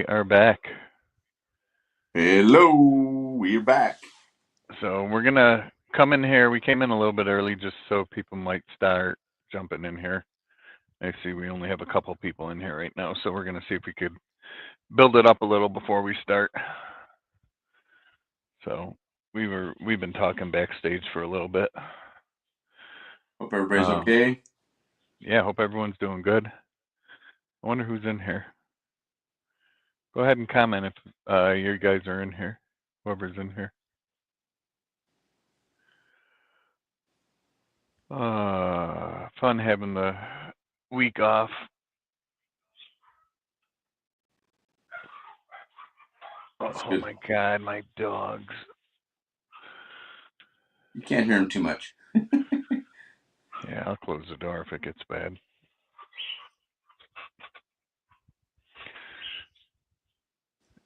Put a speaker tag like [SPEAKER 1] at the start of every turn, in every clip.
[SPEAKER 1] are back.
[SPEAKER 2] Hello, we're back.
[SPEAKER 1] So we're gonna come in here. We came in a little bit early just so people might start jumping in here. I see we only have a couple people in here right now, so we're gonna see if we could build it up a little before we start. So we've been talking backstage for a little bit.
[SPEAKER 2] Hope everybody's okay.
[SPEAKER 1] Yeah, hope everyone's doing good. I wonder who's in here. Go ahead and comment if you guys are in here. Whoever's in here. Fun having the week off. Oh my God, my dogs.
[SPEAKER 2] You can't hear them too much.
[SPEAKER 1] Yeah, I'll close the door if it gets bad.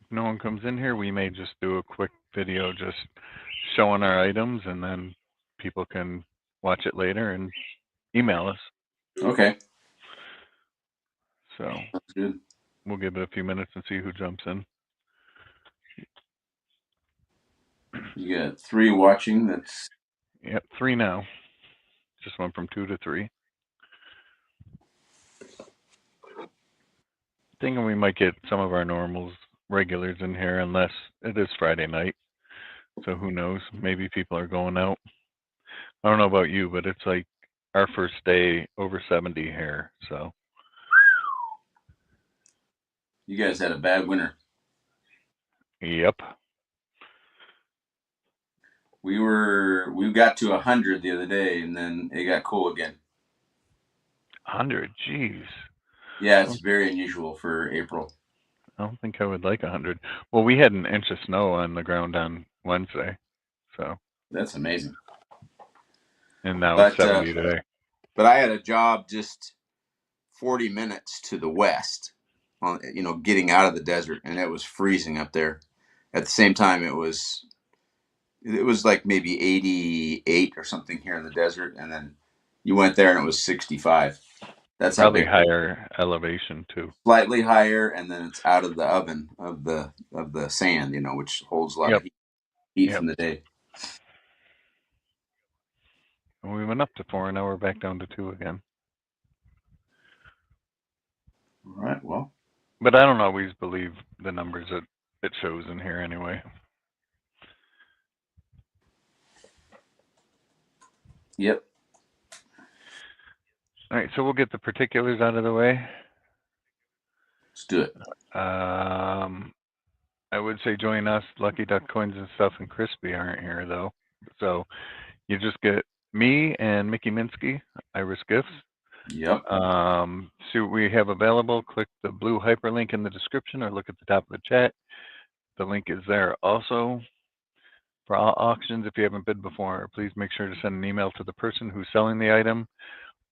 [SPEAKER 1] If no one comes in here, we may just do a quick video just showing our items, and then people can watch it later and email us.
[SPEAKER 2] Okay.
[SPEAKER 1] So
[SPEAKER 2] that's good.
[SPEAKER 1] We'll give it a few minutes and see who jumps in.
[SPEAKER 2] You got 3 watching. That's
[SPEAKER 1] Yep, 3 now. Just went from 2 to 3. Thinking we might get some of our normals, regulars in here, unless it is Friday night. So who knows? Maybe people are going out. I don't know about you, but it's like our first day over 70 here. So
[SPEAKER 2] you guys had a bad winter.
[SPEAKER 1] Yep.
[SPEAKER 2] We got to 100 the other day, and then it got cool again.
[SPEAKER 1] 100, jeez.
[SPEAKER 2] Yeah, it's very unusual for April.
[SPEAKER 1] I don't think I would like 100. Well, we had an inch of snow on the ground on Wednesday, so.
[SPEAKER 2] That's amazing.
[SPEAKER 1] And now it's 70 today.
[SPEAKER 2] But I had a job just 40 minutes to the west, on getting out of the desert, and it was freezing up there. At the same time, it was like maybe 88 or something here in the desert, and then you went there and it was 65. That's how
[SPEAKER 1] probably
[SPEAKER 2] big.
[SPEAKER 1] Higher elevation too.
[SPEAKER 2] Slightly higher, and then it's out of the oven of the sand, which holds a lot of heat from the day.
[SPEAKER 1] And we went up to 4, and now we're back down to 2 again.
[SPEAKER 2] All right, well.
[SPEAKER 1] But I don't always believe the numbers that it shows in here anyway.
[SPEAKER 2] Yep.
[SPEAKER 1] All right, so we'll get the particulars out of the way.
[SPEAKER 2] Let's do it.
[SPEAKER 1] I would say join us. Lucky Duck Coins and stuff and Krispy aren't here though. So you just get me and Mickey Minsky, Iris Gifts.
[SPEAKER 2] Yep.
[SPEAKER 1] See what we have available. Click the blue hyperlink in the description or look at the top of the chat. The link is there also. For all auctions, if you haven't bid before, please make sure to send an email to the person who's selling the item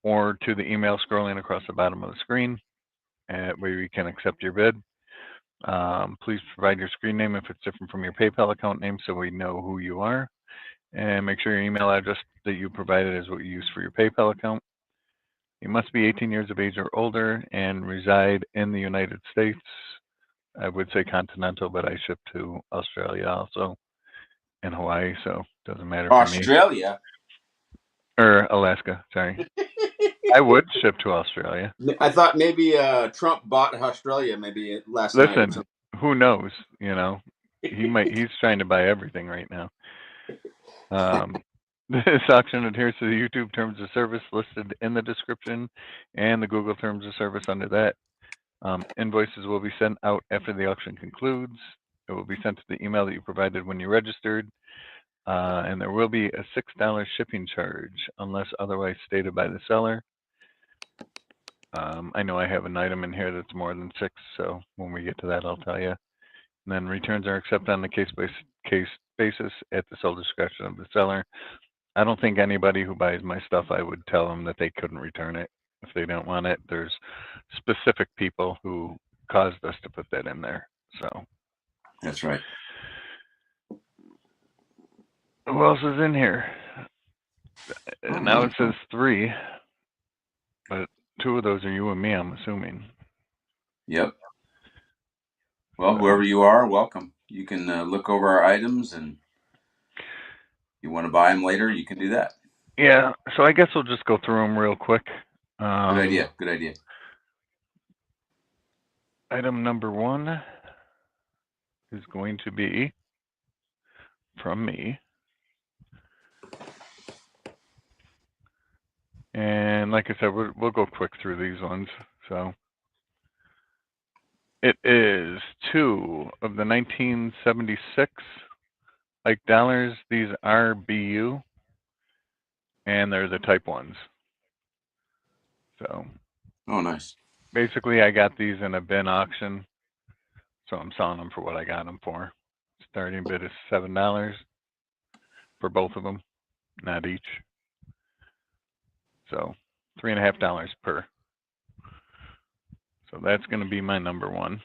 [SPEAKER 1] or to the email scrolling across the bottom of the screen, where we can accept your bid. Please provide your screen name if it's different from your PayPal account name so we know who you are. And make sure your email address that you provided is what you use for your PayPal account. You must be 18 years of age or older and reside in the United States. I would say continental, but I ship to Australia also and Hawaii, so it doesn't matter for me.
[SPEAKER 2] Australia?
[SPEAKER 1] Or Alaska, sorry. I would ship to Australia.
[SPEAKER 2] I thought maybe Trump bought Australia maybe last night.
[SPEAKER 1] Listen, who knows? He's trying to buy everything right now. This auction adheres to the YouTube terms of service listed in the description and the Google terms of service under that. Invoices will be sent out after the auction concludes. It will be sent to the email that you provided when you registered. And there will be a $6 shipping charge unless otherwise stated by the seller. I know I have an item in here that's more than 6, so when we get to that, I'll tell you. And then returns are accepted on a case-by-case basis at the sole discretion of the seller. I don't think anybody who buys my stuff, I would tell them that they couldn't return it if they don't want it. There's specific people who caused us to put that in there. So
[SPEAKER 2] that's right.
[SPEAKER 1] Who else is in here? Now it says 3, but 2 of those are you and me, I'm assuming.
[SPEAKER 2] Yep. Well, whoever you are, welcome. You can look over our items, and if you want to buy them later, you can do that.
[SPEAKER 1] Yeah, so I guess we'll just go through them real quick.
[SPEAKER 2] Good idea. Good idea.
[SPEAKER 1] Item number 1 is going to be from me. And like I said, we'll go quick through these ones. So it is 2 of the 1976 like dollars. These are BU, and they're the type 1s. So
[SPEAKER 2] Oh, nice.
[SPEAKER 1] basically, I got these in a bin auction, so I'm selling them for what I got them for. Starting bid is $7 for both of them, not each. So $3.50 per. So that's going to be my number 1.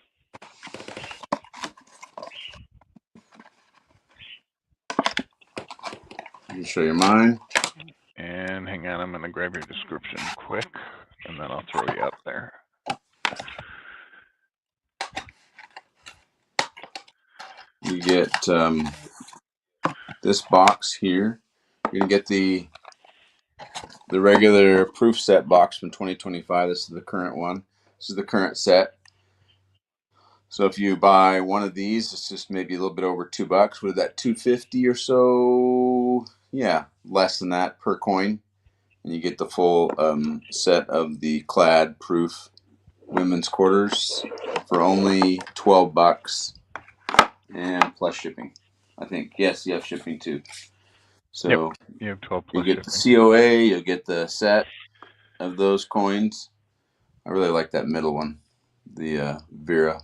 [SPEAKER 2] Let me show you mine.
[SPEAKER 1] And hang on, I'm going to grab your description quick, and then I'll throw you up there.
[SPEAKER 2] You get this box here. You're gonna get the regular proof set box from 2025. This is the current one. This is the current set. So if you buy one of these, it's just maybe a little bit over $2. What is that, $2.50 or so? Yeah, less than that per coin. And you get the full set of the clad proof women's quarters for only $12 and plus shipping. I think, yes, you have shipping too. So
[SPEAKER 1] yep, you have 12
[SPEAKER 2] you
[SPEAKER 1] plus
[SPEAKER 2] get
[SPEAKER 1] shipping.
[SPEAKER 2] the COA, you'll get the set of those coins. I really like that middle one, the Vera.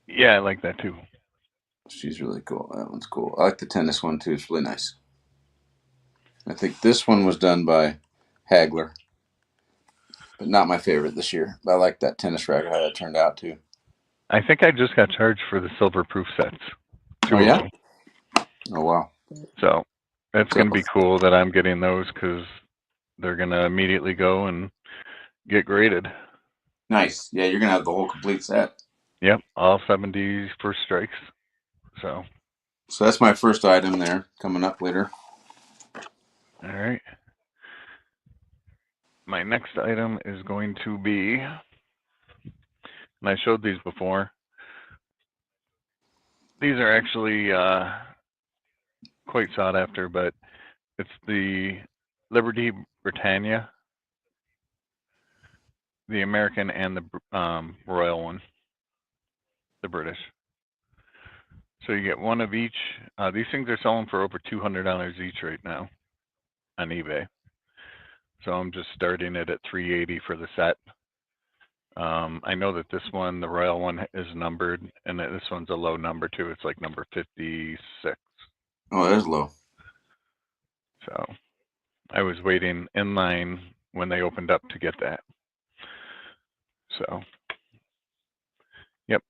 [SPEAKER 1] Yeah, I like that too.
[SPEAKER 2] She's really cool. That one's cool. I like the tennis one too. It's really nice. I think this one was done by Hagler, but not my favorite this year. But I like that tennis racket, how that turned out too.
[SPEAKER 1] I think I just got charged for the silver proof sets.
[SPEAKER 2] Oh,
[SPEAKER 1] 2 of
[SPEAKER 2] yeah?
[SPEAKER 1] them.
[SPEAKER 2] Oh, wow.
[SPEAKER 1] So that's
[SPEAKER 2] So,
[SPEAKER 1] going to be cool that I'm getting those because they're going to immediately go and get graded.
[SPEAKER 2] nice. Yeah, you're going to have the whole complete set.
[SPEAKER 1] Yep, all 70 first strikes. So,
[SPEAKER 2] So that's my first item there coming up later.
[SPEAKER 1] all right. My next item is going to be, and I showed these before. These are actually quite sought after, but it's the Liberty Britannia, the American and the Royal one, the British. So you get one of each. These things are selling for over $200 each right now on eBay. So I'm just starting it at $380 for the set. I know that this one, the Royal one, is numbered, and that this one's a low number too. It's like number 56.
[SPEAKER 2] Oh, that is low.
[SPEAKER 1] So I was waiting in line when they opened up to get that. So, yep,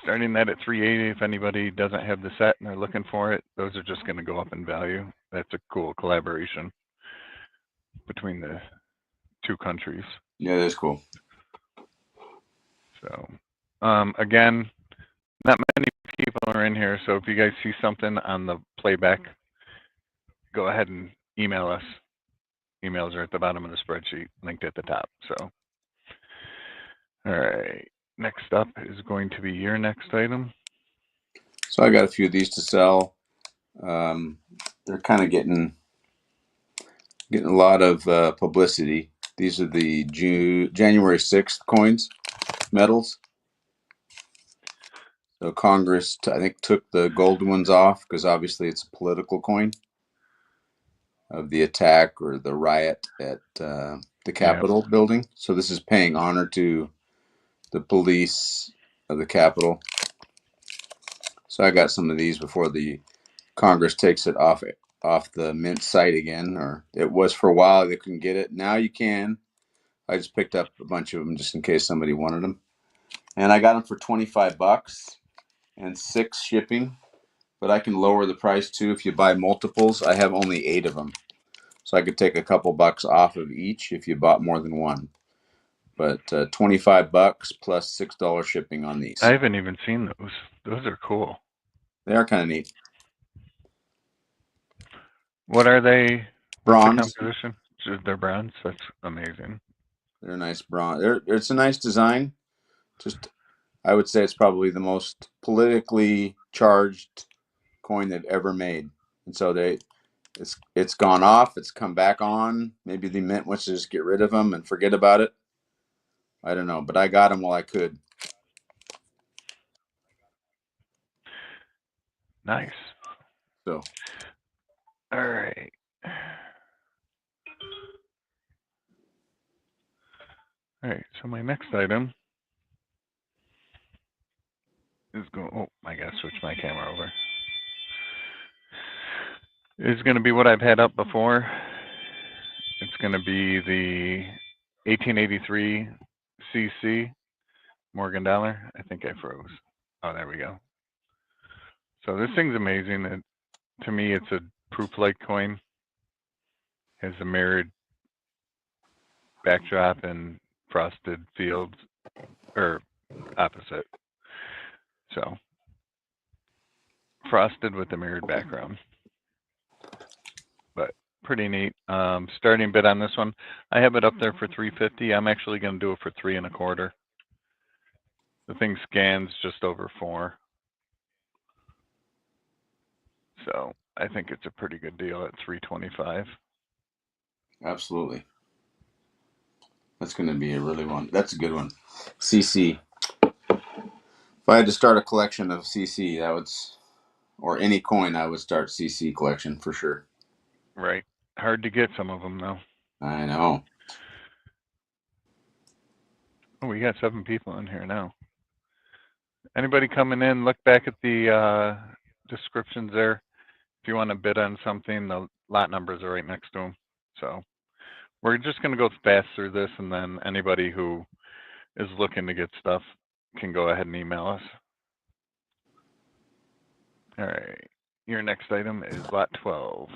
[SPEAKER 1] starting that at 380. If anybody doesn't have the set and they're looking for it, those are just going to go up in value. That's a cool collaboration between the 2 countries.
[SPEAKER 2] Yeah, that is cool.
[SPEAKER 1] So, again, not many people are in here. So if you guys see something on the playback, go ahead and email us. Emails are at the bottom of the spreadsheet, linked at the top. So, all right. Next up is going to be your next item.
[SPEAKER 2] So I got a few of these to sell. They're kind of getting a lot of publicity. These are the January 6th coins, medals. So Congress, I think, took the gold ones off because obviously it's a political coin of the attack or the riot at the Capitol building. So this is paying honor to the police of the Capitol. So I got some of these before the Congress takes it off the mint site again, or it was for a while. They couldn't get it. Now you can. I just picked up a bunch of them just in case somebody wanted them, and I got them for $25 and 6 shipping. But I can lower the price too if you buy multiples. I have only 8 of them, so I could take a couple bucks off of each if you bought more than one. but $25 plus $6 shipping on these.
[SPEAKER 1] I haven't even seen those. Those are cool.
[SPEAKER 2] They are kind of neat.
[SPEAKER 1] What are they? What's the
[SPEAKER 2] Bronze.
[SPEAKER 1] composition? They're bronze. That's amazing.
[SPEAKER 2] They're a nice bronze. It's a nice design. Just, I would say it's probably the most politically charged coin they've ever made. And so it's gone off. It's come back on. Maybe the mint wants to just get rid of them and forget about it. I don't know, but I got them while I could.
[SPEAKER 1] Nice.
[SPEAKER 2] So.
[SPEAKER 1] All right. All right. So my next item is going. Oh, I gotta switch my camera over. Is going to be what I've had up before. It's going to be the 1883 CC Morgan dollar. I think I froze. Oh, there we go. So this thing's amazing. To me, it's a proof-like coin. Has a mirrored backdrop and frosted fields, or opposite. So frosted with a mirrored background, but pretty neat. Starting bid on this one, I have it up there for $3.50. I'm actually going to do it for $3.25. The thing scans just over 4. So I think it's a pretty good deal at $3.25.
[SPEAKER 2] Absolutely. That's going to be a really one. That's a good one. CC. If I had to start a collection of CC, that would, or any coin, I would start CC collection for sure.
[SPEAKER 1] Right. Hard to get some of them though.
[SPEAKER 2] I know.
[SPEAKER 1] Oh, we got 7 people in here now. Anybody coming in, look back at the descriptions there. If you want to bid on something, the lot numbers are right next to them. So we're just going to go fast through this, and then anybody who is looking to get stuff can go ahead and email us. All right. Your next item is lot 12.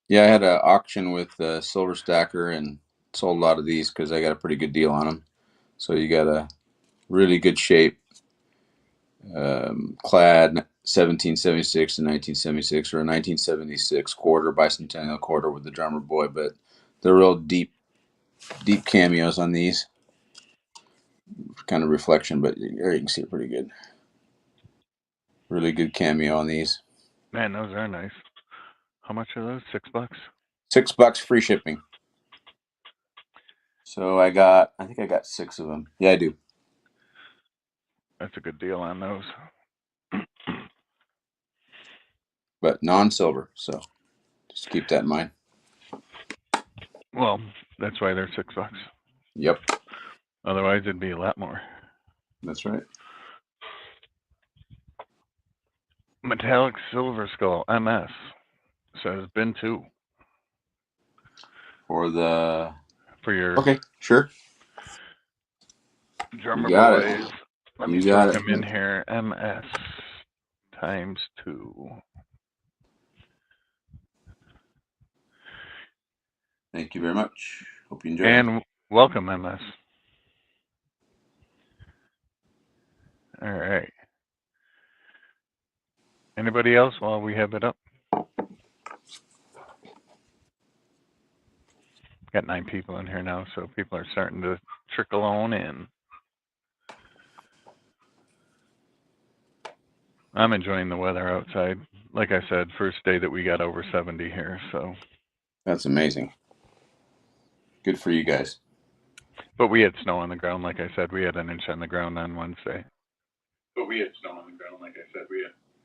[SPEAKER 2] Yeah, I had an auction with Silver Stacker and sold a lot of these because I got a pretty good deal on them. So you got a really good shape clad 1776 and 1976, or a 1976 quarter, bicentennial quarter with the drummer boy, but they're real deep cameos on these. Kind of reflection, but here you can see it pretty good. Really good cameo on these.
[SPEAKER 1] Man, those are nice. How much are those? $6?
[SPEAKER 2] $6 free shipping. So I think I got 6 of them. Yeah, I do.
[SPEAKER 1] That's a good deal on those.
[SPEAKER 2] But non-silver, so just keep that in mind.
[SPEAKER 1] Well, that's why they're $6.
[SPEAKER 2] Yep.
[SPEAKER 1] Otherwise, it'd be a lot more.
[SPEAKER 2] That's right.
[SPEAKER 1] Metallic Silver Skull MS says bin 2
[SPEAKER 2] For
[SPEAKER 1] your
[SPEAKER 2] okay, sure.
[SPEAKER 1] drummer
[SPEAKER 2] You got
[SPEAKER 1] boys.
[SPEAKER 2] it.
[SPEAKER 1] Let
[SPEAKER 2] You
[SPEAKER 1] me
[SPEAKER 2] got
[SPEAKER 1] throw
[SPEAKER 2] it.
[SPEAKER 1] him in here. MS times 2.
[SPEAKER 2] Thank you very much. Hope you enjoy.
[SPEAKER 1] And welcome, MS. All right. Anybody else while we have it up? Got 9 people in here now, so people are starting to trickle on in. I'm enjoying the weather outside. Like I said, first day that we got over 70 here, so.
[SPEAKER 2] That's amazing. Good for you guys.
[SPEAKER 1] But we had snow on the ground, like I said. We had an inch on the ground on Wednesday. But we had snow on the ground, like I said.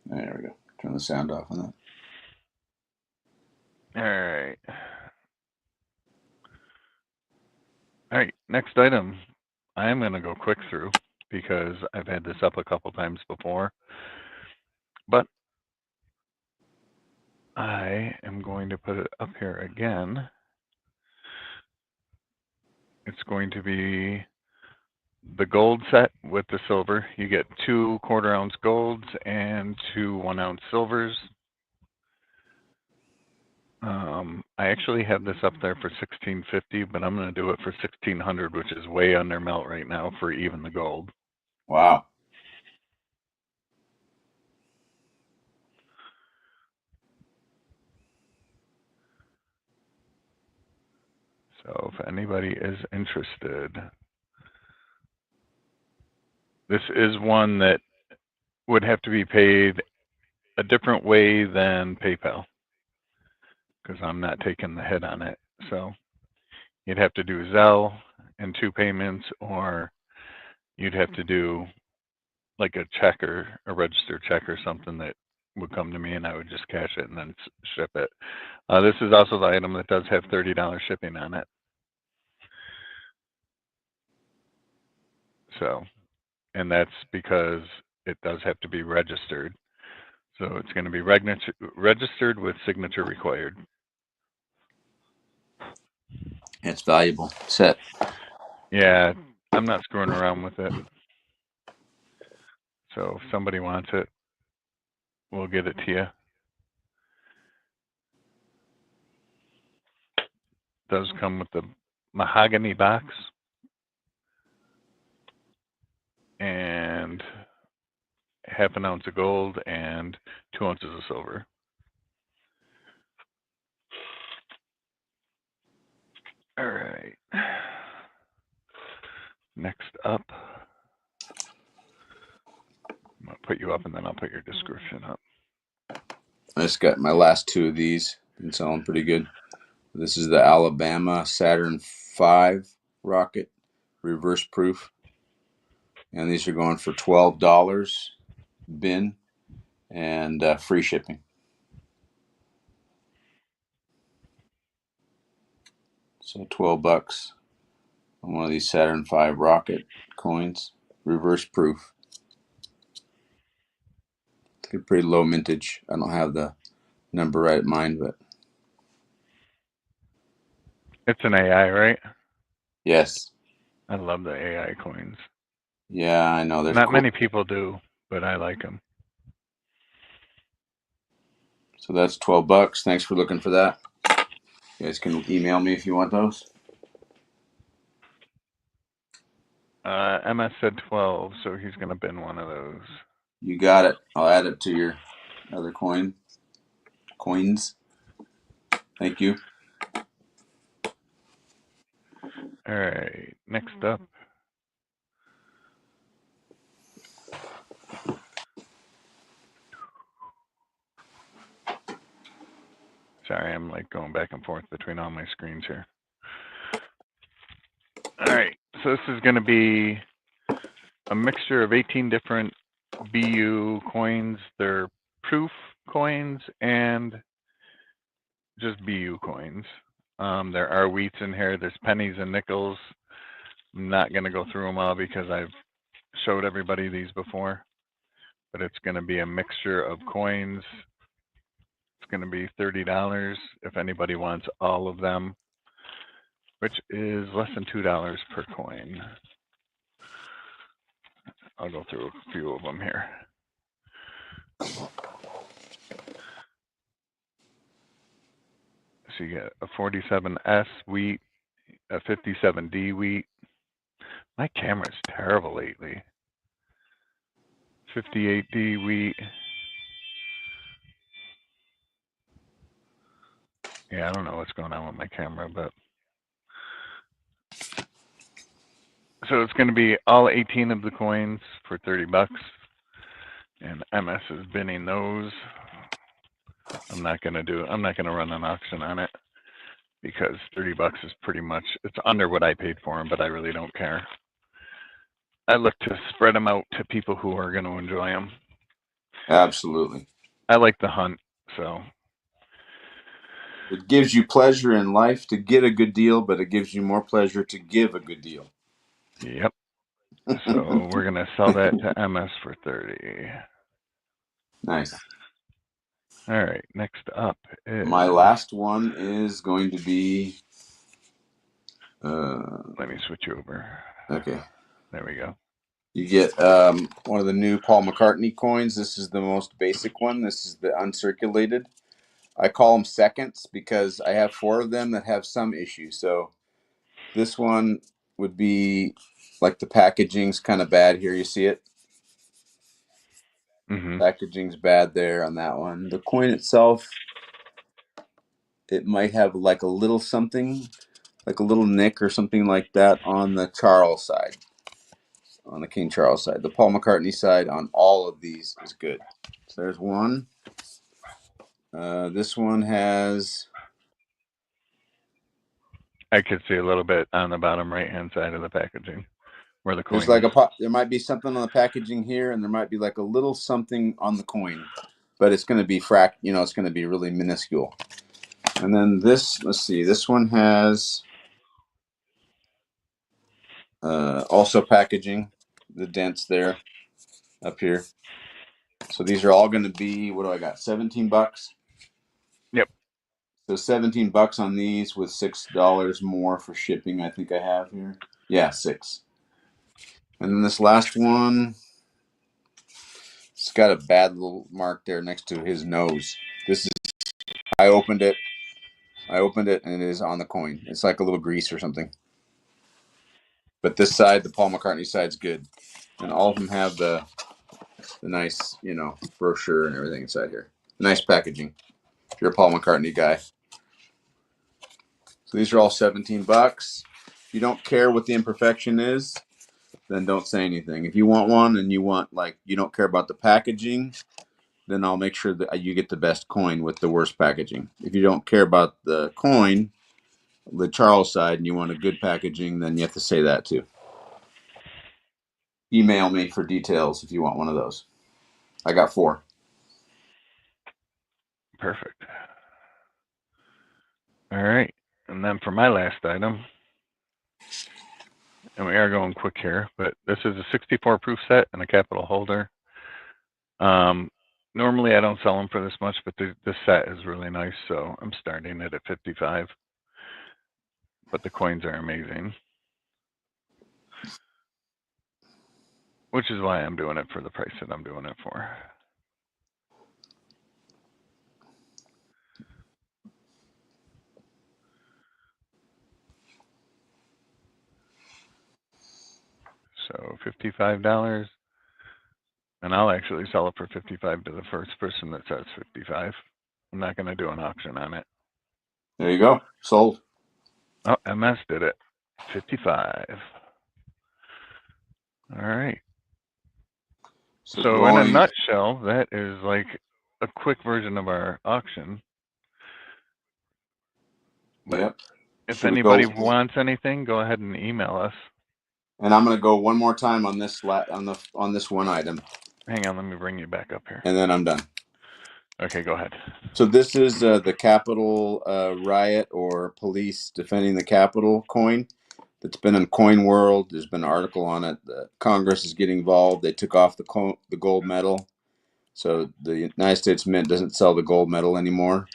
[SPEAKER 2] There we go. Turn the sound off on
[SPEAKER 1] All
[SPEAKER 2] that.
[SPEAKER 1] right. All right, next item. I am going to go quick through because I've had this up a couple times before. But I am going to put it up here again. It's going to be the gold set with the silver. You get 2 1/4-ounce golds and 2 1-ounce silvers. I actually have this up there for $16.50, but I'm going to do it for $1,600, which is way under melt right now for even the gold.
[SPEAKER 2] Wow.
[SPEAKER 1] So if anybody is interested, this is one that would have to be paid a different way than PayPal because I'm not taking the hit on it. So you'd have to do Zelle in 2 payments, or you'd have to do like a check or a registered check or something that would come to me, and I would just cash it and then ship it. This is also the item that does have $30 shipping on it. So, and that's because it does have to be registered. So it's going to be registered with signature required.
[SPEAKER 2] It's valuable. Set.
[SPEAKER 1] Yeah, I'm not screwing around with it. So if somebody wants it, we'll get it to you. Does come with the mahogany box and half an ounce of gold and 2 ounces of silver. All right. Next up, I'm going to put you up and then I'll put your description up.
[SPEAKER 2] I just got my last 2 of these. Been selling pretty good. This is the Alabama Saturn V rocket, reverse proof. And these are going for $12 bin and free shipping. So $12 on one of these Saturn V rocket coins, reverse proof. It's a pretty low mintage. I don't have the number right in mind, but
[SPEAKER 1] It's an AI, right?
[SPEAKER 2] yes.
[SPEAKER 1] I love the AI coins.
[SPEAKER 2] Yeah, I know. There's
[SPEAKER 1] Not
[SPEAKER 2] cool.
[SPEAKER 1] many people do, but I like them.
[SPEAKER 2] So that's $12. Thanks for looking for that. You guys can email me if you want those.
[SPEAKER 1] MS said 12, so he's going to bin one of those.
[SPEAKER 2] You got it. I'll add it to your other coins. Thank you.
[SPEAKER 1] All right, next up. Sorry, I'm like going back and forth between all my screens here. All right, so this is going to be a mixture of 18 different BU coins. They're proof coins and just BU coins. There are wheats in here. There's pennies and nickels. I'm not going to go through them all because I've showed everybody these before, but it's going to be a mixture of coins. It's going to be $30 if anybody wants all of them, which is less than $2 per coin. I'll go through a few of them here. So you get a 47S wheat, a 57D wheat. My camera's terrible lately. 58D wheat. Yeah, I don't know what's going on with my camera, but so it's going to be all 18 of the coins for $30, and MS is binning those. I'm not going to run an auction on it because $30 is pretty much, it's under what I paid for them, but I really don't care. I look to spread them out to people who are going to enjoy them.
[SPEAKER 2] Absolutely.
[SPEAKER 1] I like the hunt, so.
[SPEAKER 2] It gives you pleasure in life to get a good deal, but it gives you more pleasure to give a good deal.
[SPEAKER 1] Yep. So we're going to sell that to MS for 30.
[SPEAKER 2] Nice.
[SPEAKER 1] All right, next up is...
[SPEAKER 2] My last one is going to be...
[SPEAKER 1] let me switch you over.
[SPEAKER 2] Okay.
[SPEAKER 1] There we go.
[SPEAKER 2] You get one of the new Paul McCartney coins. This is the most basic one. This is the uncirculated. I call them seconds because I have 4 of them that have some issue. So this one would be like the packaging's kind of bad here. You see it? Packaging's bad there on that one. The coin itself, it might have like a little something, like a little nick or something like that on the Charles side, on the King Charles side. The Paul McCartney side on all of these is good. So there's one. This one has.
[SPEAKER 1] I could see a little bit on the bottom right-hand side of the packaging where the
[SPEAKER 2] There's
[SPEAKER 1] coin
[SPEAKER 2] like
[SPEAKER 1] is.
[SPEAKER 2] there might be something on the packaging here, and there might be like a little something on the coin, but it's going to be it's going to be really minuscule. And then this, let's see, this one has also packaging, the dents there up here. So these are all going to be, what do I got? $17.
[SPEAKER 1] Yep.
[SPEAKER 2] So $17 on these with $6 more for shipping. I think I have here. Yeah, 6. And then this last one, it's got a bad little mark there next to his nose. This is, I opened it and it is on the coin. It's like a little grease or something. But this side, the Paul McCartney side's good. And all of them have the nice, brochure and everything inside here. Nice packaging. If you're a Paul McCartney guy. So these are all $17. If you don't care what the imperfection is, then don't say anything. If you want one and you don't care about the packaging, then I'll make sure that you get the best coin with the worst packaging. If you don't care about the coin, the Charles side, and you want a good packaging, then you have to say that too. Email me for details if you want one of those. I got 4.
[SPEAKER 1] Perfect. All right. And then for my last item, and we are going quick here, but this is a 64 proof set and a capital holder. Normally I don't sell them for this much, but this set is really nice, so I'm starting it at 55. But the coins are amazing, which is why I'm doing it for the price that I'm doing it for. So $55, and I'll actually sell it for 55 to the first person that says 55. I'm not going to do an auction on it.
[SPEAKER 2] There you go. Sold.
[SPEAKER 1] Oh, MS did it. 55. All right. So in a nutshell, that is like a quick version of our auction. But
[SPEAKER 2] yep.
[SPEAKER 1] If anybody wants anything, go ahead and email us.
[SPEAKER 2] And I'm going to go one more time on this on this one item.
[SPEAKER 1] Hang on, let me bring you back up here.
[SPEAKER 2] And then I'm done.
[SPEAKER 1] Okay, go ahead.
[SPEAKER 2] So this is the Capitol riot or police defending the Capitol coin that's been in Coin World. There's been an article on it. The Congress is getting involved. They took off the gold medal. So the United States Mint doesn't sell the gold medal anymore.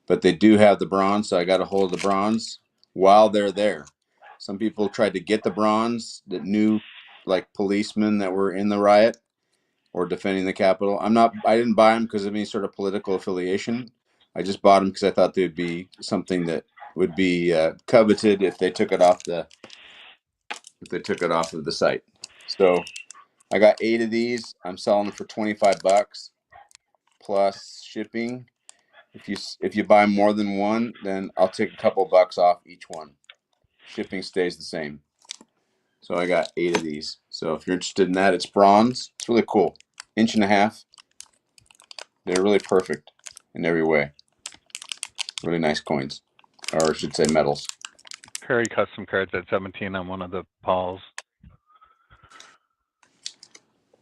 [SPEAKER 2] But they do have the bronze, so I got a hold of the bronze while they're there. Some people tried to get the bronze that knew like policemen that were in the riot or defending the Capitol. I didn't buy them because of any sort of political affiliation. I just bought them because I thought they would be something that would be coveted if they took it off of the site. So I got 8 of these. I'm selling them for $25 plus shipping. If you buy more than one, then I'll take a couple bucks off each one. Shipping stays the same. So I got 8 of these. So if you're interested in that, it's bronze. It's really cool. 1.5 inches. They're really perfect in every way. Really nice coins, or I should say metals.
[SPEAKER 1] Perry custom cards at 17 on one of the Pauls.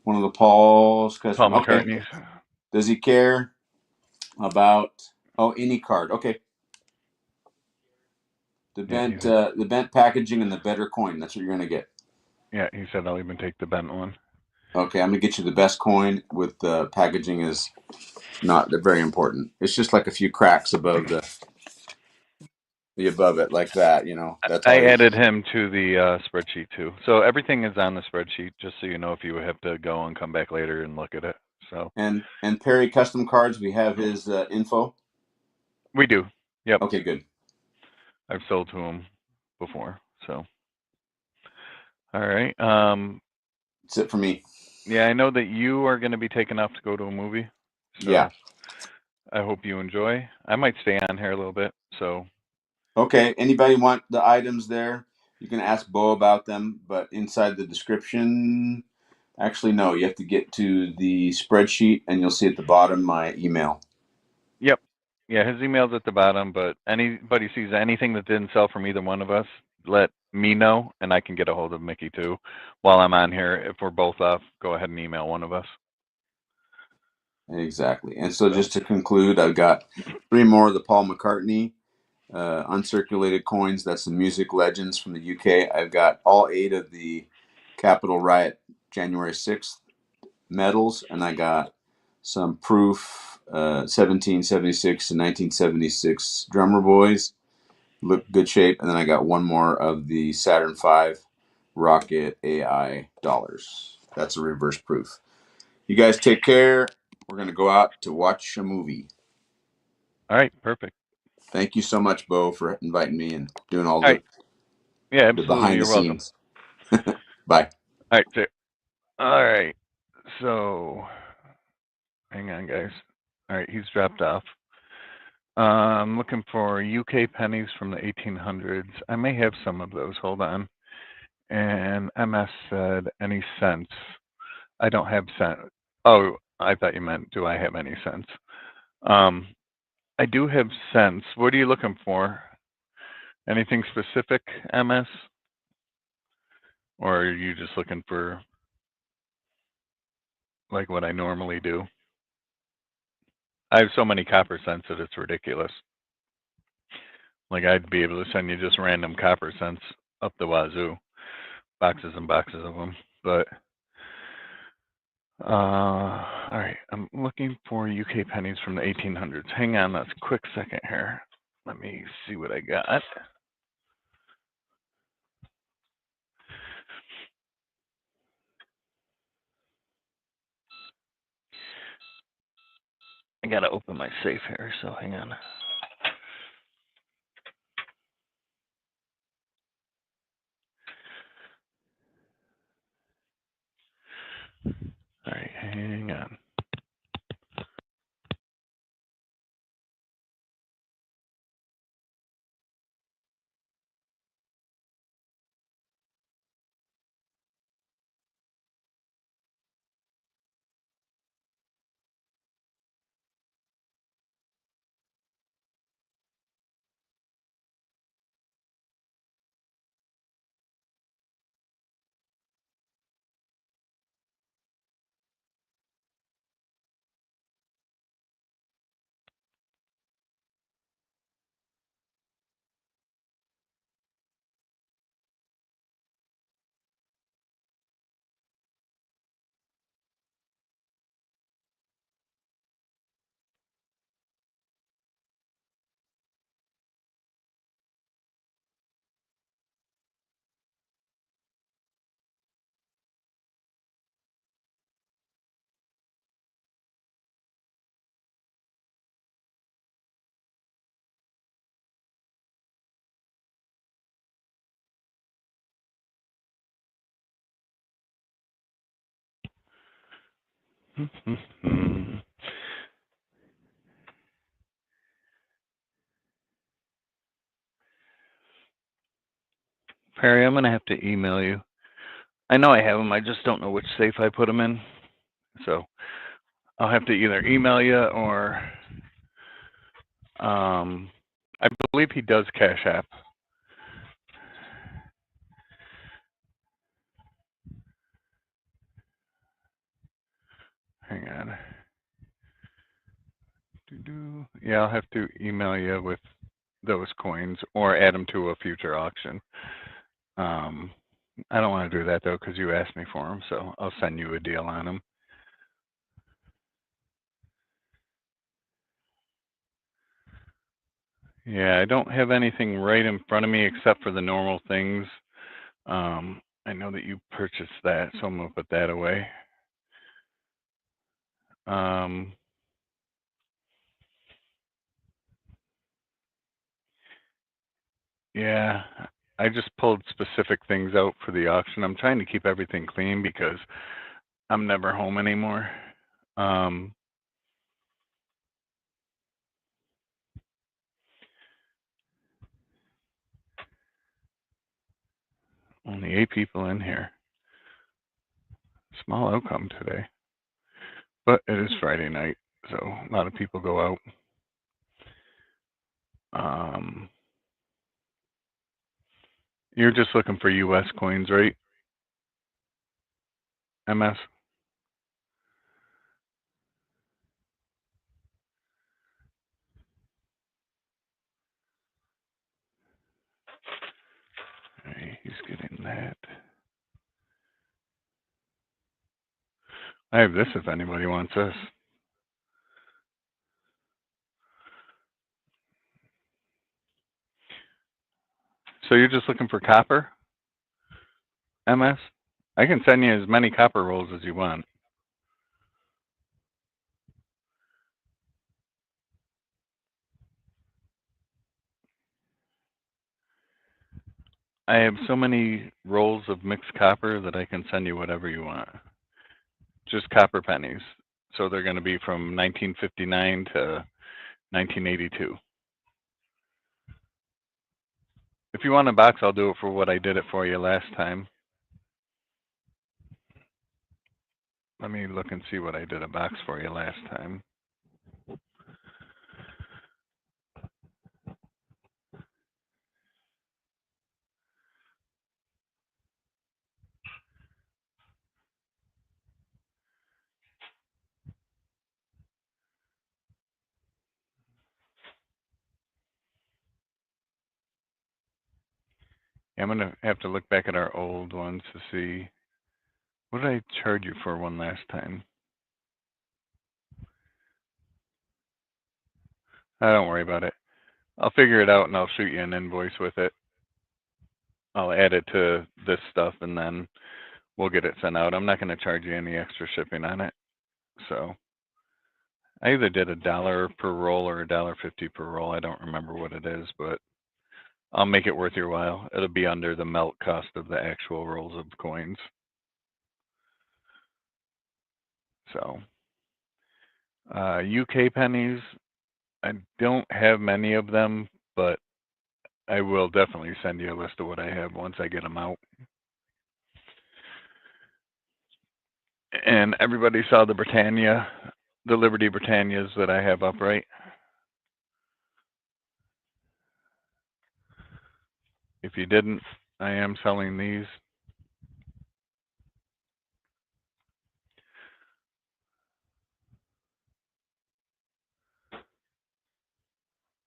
[SPEAKER 2] One of the Paul's custom.
[SPEAKER 1] Paul McCartney's.
[SPEAKER 2] Okay. Does he care about any card? Okay. The bent packaging and the better coin. That's what you're gonna get.
[SPEAKER 1] Yeah, he said I'll even take the bent one.
[SPEAKER 2] Okay, I'm gonna get you the best coin with the packaging is not very important. It's just like a few cracks above the above it, like that. That's all.
[SPEAKER 1] I added him to the spreadsheet too, so everything is on the spreadsheet. Just so you know, if you have to go and come back later and look at it. So
[SPEAKER 2] and Perry Custom Cards, we have his info.
[SPEAKER 1] We do. Yep.
[SPEAKER 2] Okay, good.
[SPEAKER 1] I've sold to them before. So, all right.
[SPEAKER 2] That's it for me.
[SPEAKER 1] Yeah, I know that you are going to be taken off to go to a movie.
[SPEAKER 2] Yeah.
[SPEAKER 1] So I hope you enjoy. I might stay on here a little bit. So,
[SPEAKER 2] Okay. Anybody want the items there? You can ask Beau about them, but inside the description, actually, no, you have to get to the spreadsheet and you'll see at the bottom my email.
[SPEAKER 1] yep. Yeah, his email's at the bottom, but anybody sees anything that didn't sell from either one of us, let me know, and I can get a hold of Mickey too. While I'm on here, if we're both off, go ahead and email one of us.
[SPEAKER 2] Exactly. And so
[SPEAKER 1] So,
[SPEAKER 2] just to conclude, I've got 3 more of the Paul McCartney uncirculated coins. That's the music legends from the UK. I've got all 8 of the Capitol Riot January 6th medals, and I got some proof 1776 to 1976 drummer boys. Look good shape. And then I got 1 more of the Saturn V Rocket AI dollars. That's a reverse proof. You guys take care. We're going to go out to watch a movie.
[SPEAKER 1] all right, perfect.
[SPEAKER 2] Thank you so much, Beau, for inviting me and doing all
[SPEAKER 1] All right. Yeah,
[SPEAKER 2] the
[SPEAKER 1] absolutely.
[SPEAKER 2] behind the
[SPEAKER 1] You're welcome.
[SPEAKER 2] scenes. Bye.
[SPEAKER 1] All right. So, all right. So, hang on, guys. All right, he's dropped off. I'm looking for UK pennies from the 1800s. I may have some of those. Hold on. And MS said, any cents? I don't have cents. Oh, I thought you meant, do I have any cents? I do have cents. What are you looking for? Anything specific, MS? Or are you just looking for like what I normally do? I have so many copper cents that it's ridiculous. Like I'd be able to send you just random copper cents up the wazoo, boxes and boxes of them. But all right, I'm looking for UK pennies from the 1800s. Hang on, that's a quick second here. Let me see what I got. I gotta open my safe here, so hang on. All right, hang on. Perry, I'm gonna have to email you. I know I have them. I just don't know which safe I put them in. So I'll have to either email you or I believe he does Cash App. Hang on. Yeah, I'll have to email you with those coins or add them to a future auction. I don't want to do that though because you asked me for them, so I'll send you a deal on them. Yeah, I don't have anything right in front of me except for the normal things. I know that you purchased that, so I'm gonna put that away. Yeah, I just pulled specific things out for the auction. I'm trying to keep everything clean because I'm never home anymore. Um, only 8 people in here. Small outcome today. But it is Friday night, so a lot of people go out. You're just looking for US coins, right? MS? Right, he's getting that. I have this if anybody wants this. So you're just looking for copper, MS? I can send you as many copper rolls as you want. I have so many rolls of mixed copper that I can send you whatever you want. Just copper pennies. So they're going to be from 1959 to 1982. If you want a box, I'll do it for what I did it for you last time. Let me look and see what I did a box for you last time. I'm going to have to look back at our old ones to see. What did I charge you for one last time? Don't worry about it. I'll figure it out and I'll shoot you an invoice with it. I'll add it to this stuff and then we'll get it sent out. I'm not going to charge you any extra shipping on it. So I either did $1 per roll or $1.50 per roll. I don't remember what it is, but I'll make it worth your while. It'll be under the melt cost of the actual rolls of coins. So UK pennies, I don't have many of them, but I will definitely send you a list of what I have once I get them out. And everybody saw the Britannia, the Liberty Britannias that I have up, right? If you didn't, I am selling these.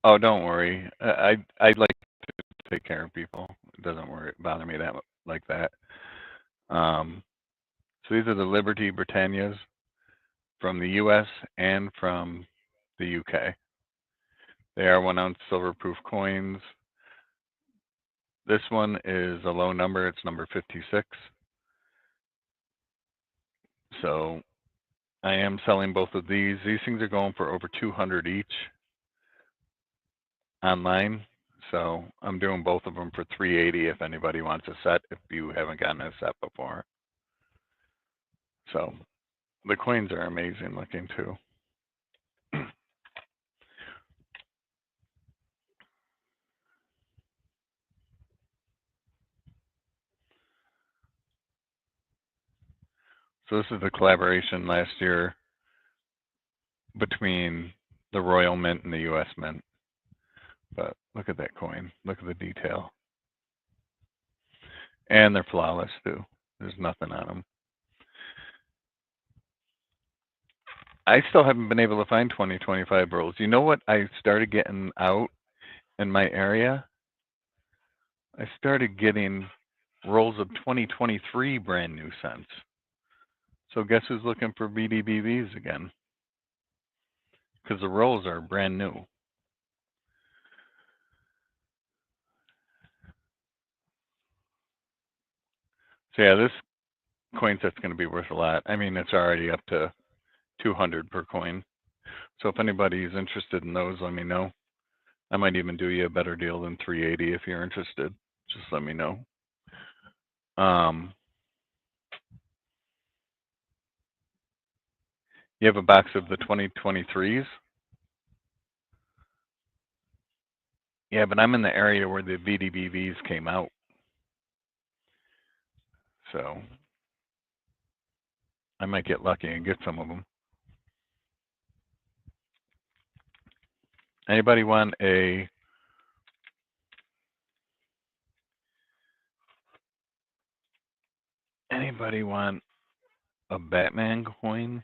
[SPEAKER 1] Oh, don't worry. I'd like to take care of people. It doesn't bother me that like that. So these are the Liberty Britannias from the U.S. and from the U.K. They are 1-ounce silver-proof coins. This one is a low number. It's number 56. So I am selling both of these. These things are going for over 200 each online. So I'm doing both of them for 380 if anybody wants a set, if you haven't gotten a set before. So the coins are amazing looking too. So this is the collaboration last year between the Royal Mint and the U.S. Mint. But look at that coin. Look at the detail. And they're flawless too. There's nothing on them. I still haven't been able to find 2025 rolls. You know what I started getting out in my area? I started getting rolls of 2023 brand new cents. So guess who's looking for BDBVs again? Because the rolls are brand new. So yeah, this coin set's going to be worth a lot. I mean, it's already up to 200 per coin. So if anybody's interested in those, let me know. I might even do you a better deal than 380 if you're interested. Just let me know. You have a box of the 2023s? Yeah, but I'm in the area where the VDBVs came out. So I might get lucky and get some of them. Anybody want a Batman coin?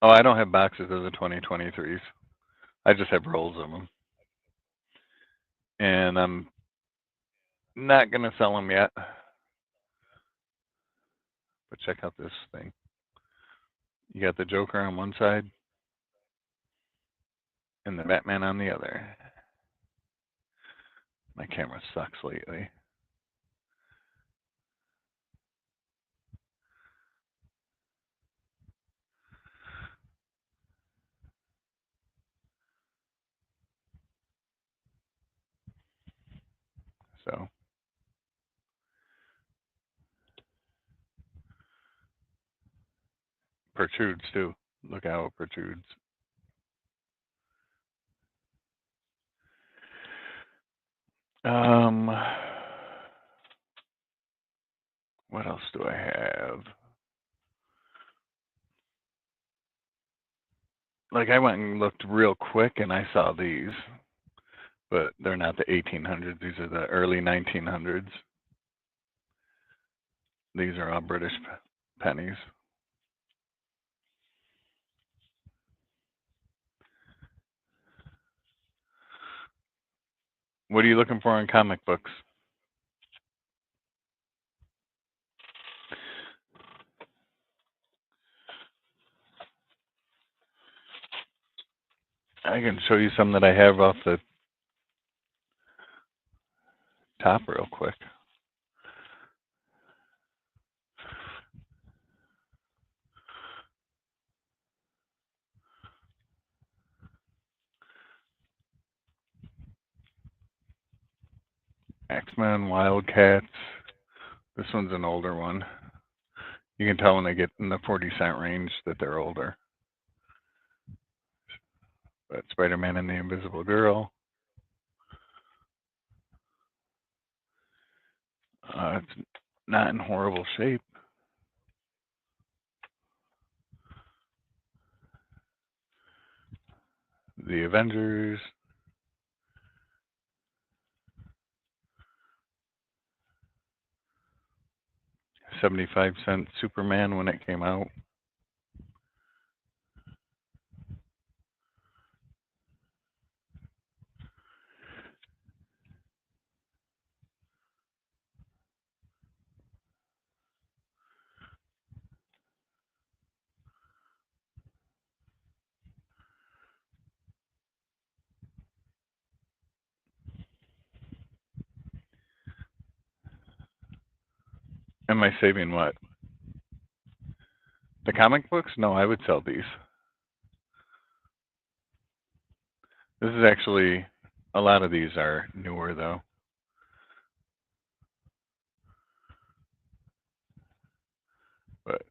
[SPEAKER 1] Oh, I don't have boxes of the 2023s. I just have rolls of them. And I'm not going to sell them yet. But check out this thing. You got the Joker on one side and the Batman on the other. My camera sucks lately. So protrudes too. Look how it protrudes. What else do I have? Like I went and looked real quick and I saw these, but they're not the 1800s. These are the early 1900s. These are all British pennies. What are you looking for in comic books? I can show you some that I have off the top real quick. X-Men, Wildcats. This one's an older one. You can tell when they get in the 40-cent range that they're older. But Spider-Man and the Invisible Girl. It's not in horrible shape. The Avengers. 75-cent Superman when it came out. Am I saving what? The comic books? No, I would sell these. This is actually, a lot of these are newer though. But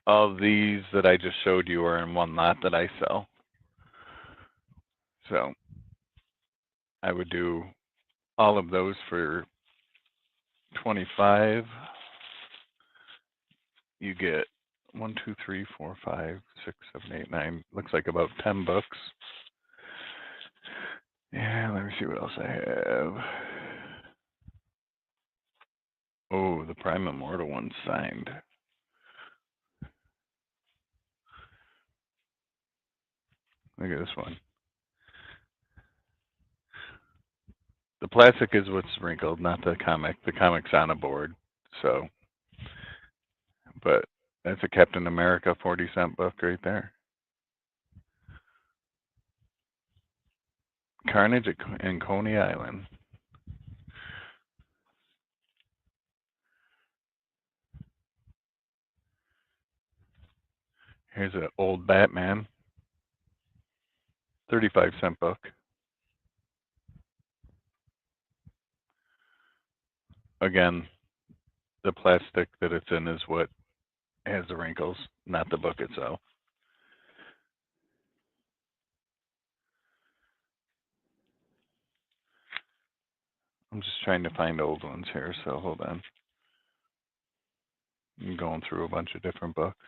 [SPEAKER 1] all these that I just showed you are in one lot that I sell. So I would do all of those for 25. You get 1, 2, 3, 4, 5, 6, 7, 8, 9. Looks like about 10 books. Yeah, let me see what else I have. Oh, the Prime Immortal one's signed. Look at this one. The plastic is what's wrinkled, not the comic. The comic's on a board. So, but that's a Captain America 40-cent book right there. carnage in Coney Island. Here's an old Batman, 35-cent book. Again, the plastic that it's in is what has the wrinkles, not the book itself. I'm just trying to find old ones here, so hold on. I'm going through a bunch of different books.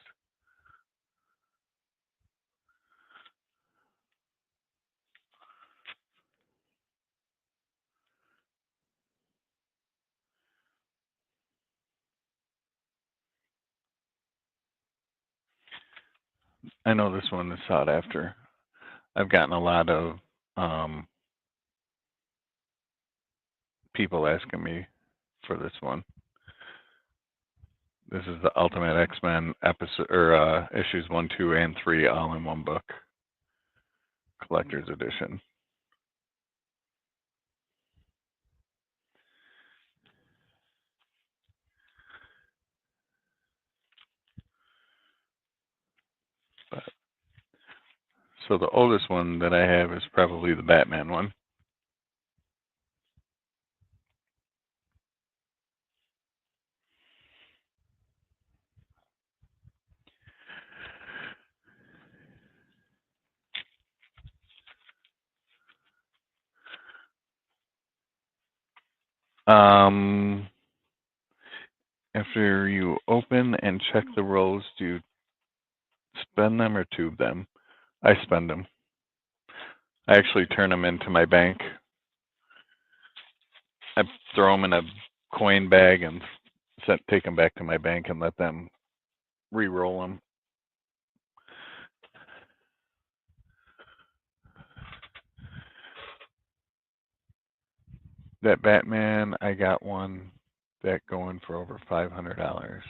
[SPEAKER 1] I know this one is sought after. I've gotten a lot of people asking me for this one. This is the Ultimate X-Men episode or issues 1, 2, and 3 all in one book, collector's edition. But, so the oldest one that I have is probably the Batman one. After you open and check the rolls, do you spend them or tube them? I spend them. I actually turn them into my bank. I throw them in a coin bag and take them back to my bank and let them re-roll them. That Batman, I got one that going for over $500.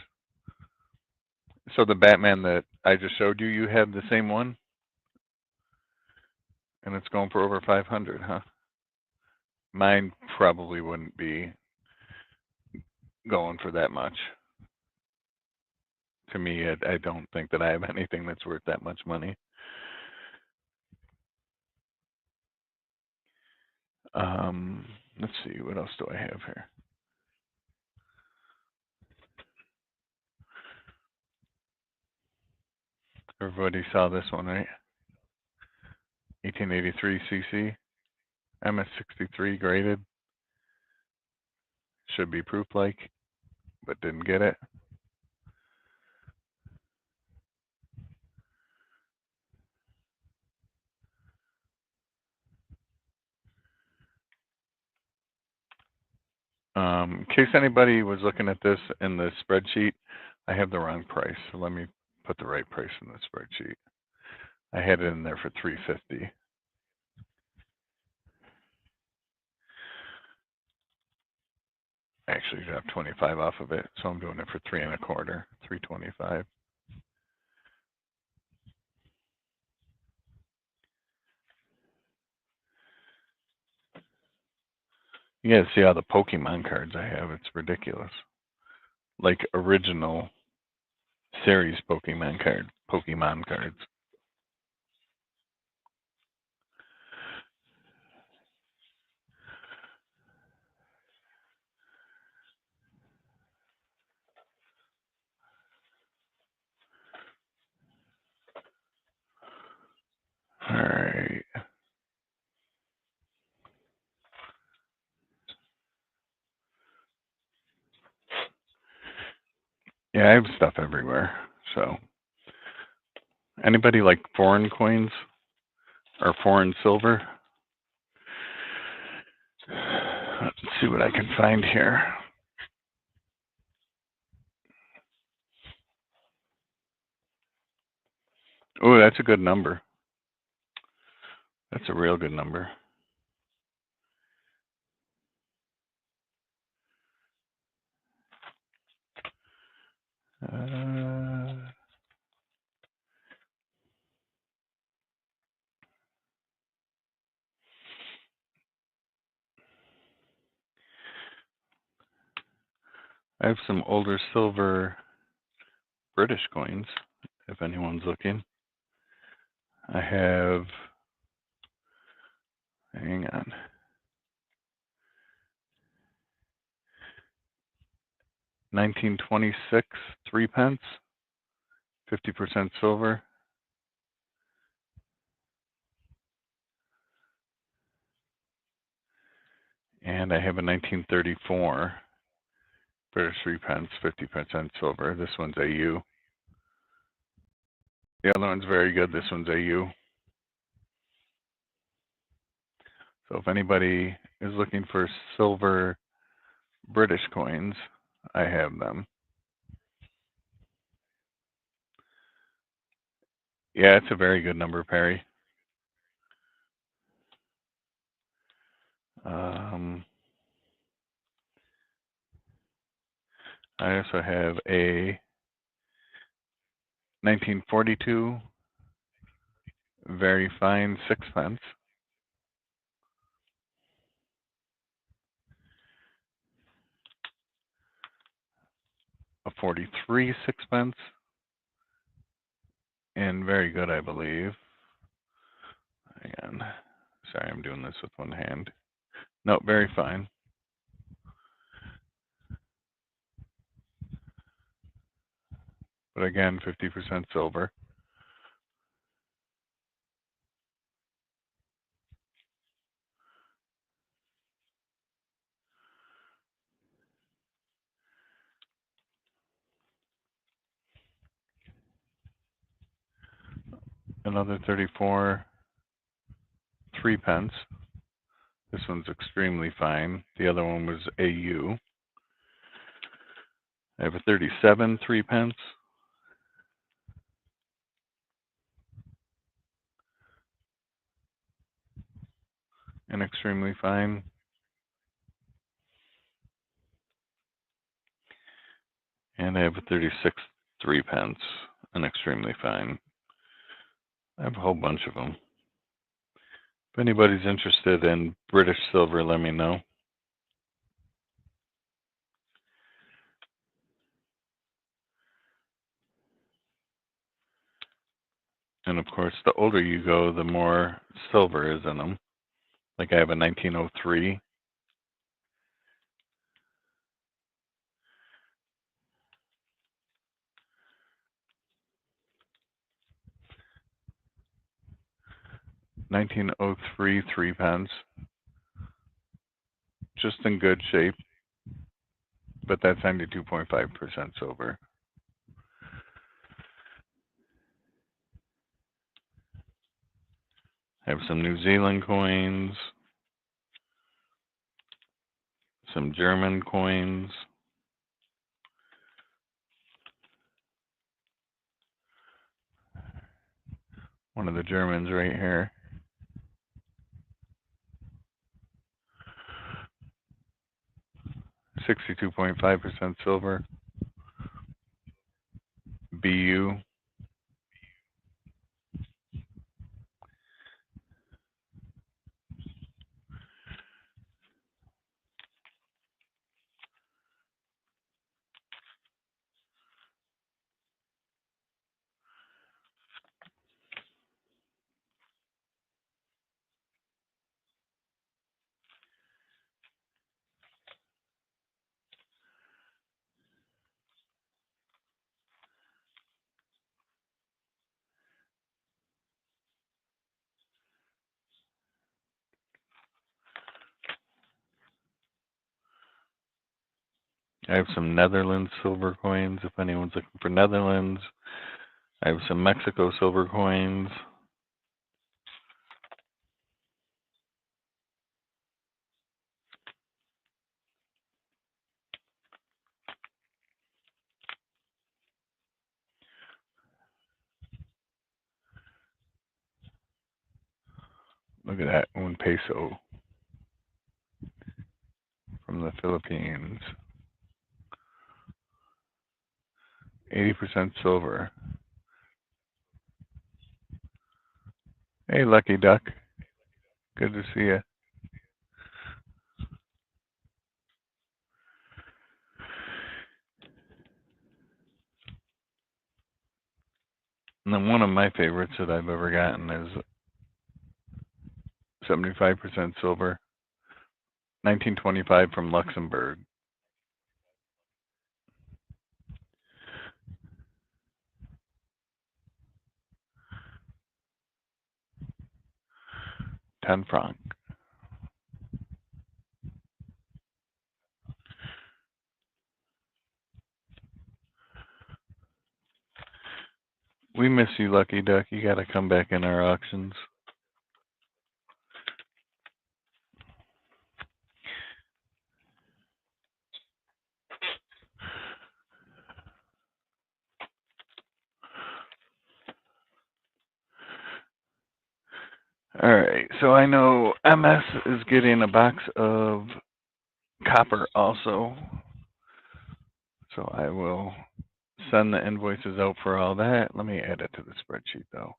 [SPEAKER 1] So the Batman that I just showed you, you have the same one? And it's going for over 500, huh? Mine probably wouldn't be going for that much. To me, I don't think that I have anything that's worth that much money. Let's see, what else do I have here? Everybody saw this one, right? 1883 CC, MS63 graded. Should be proof-like, but didn't get it. In case anybody was looking at this in the spreadsheet, I have the wrong price. So let me put the right price in the spreadsheet. I had it in there for $350. Actually dropped 25 off of it, so I'm doing it for $3.25, $325. You guys see all the Pokemon cards I have? It's ridiculous. Like original series Pokemon cards. All right. Yeah, I have stuff everywhere. So, anybody like foreign coins or foreign silver? Let's see what I can find here. Oh, that's a good number. That's a real good number. I have some older silver British coins, if anyone's looking. I have, hang on, 1926 3 pence, 50% silver. And I have a 1934 British 3 pence, 50% silver. This one's AU. The other one's very good. This one's AU. So if anybody is looking for silver British coins, I have them. Yeah, it's a very good number, Perry. I also have a 1942 very fine 6 pence. A 43 6 pence. And very good, I believe. Hang on. Sorry, I'm doing this with one hand. No, very fine. But again, 50% silver. Another 34 3 pence. This one's extremely fine. The other one was AU. I have a 37 3 pence. And extremely fine. And I have a 36 3 pence. And extremely fine. I have a whole bunch of them. If anybody's interested in British silver, let me know. And of course, the older you go, the more silver is in them. Like I have a 1903. $1903 3 pence. Just in good shape. But that's 92.5% silver. I have some New Zealand coins. Some German coins. One of the Germans right here. .5% silver. BU. I have some Netherlands silver coins if anyone's looking for Netherlands. I have some Mexico silver coins. Look at that, 1 peso from the Philippines. 80% silver. Hey, Lucky Duck. Good to see you. my favorites that I've ever gotten is 75% silver, 1925 from Luxembourg. £10. We miss you, Lucky Duck. You got to come back in our auctions. All right, so I know MS is getting a box of copper also. So I will send the invoices out for all that. Let me add it to the spreadsheet though.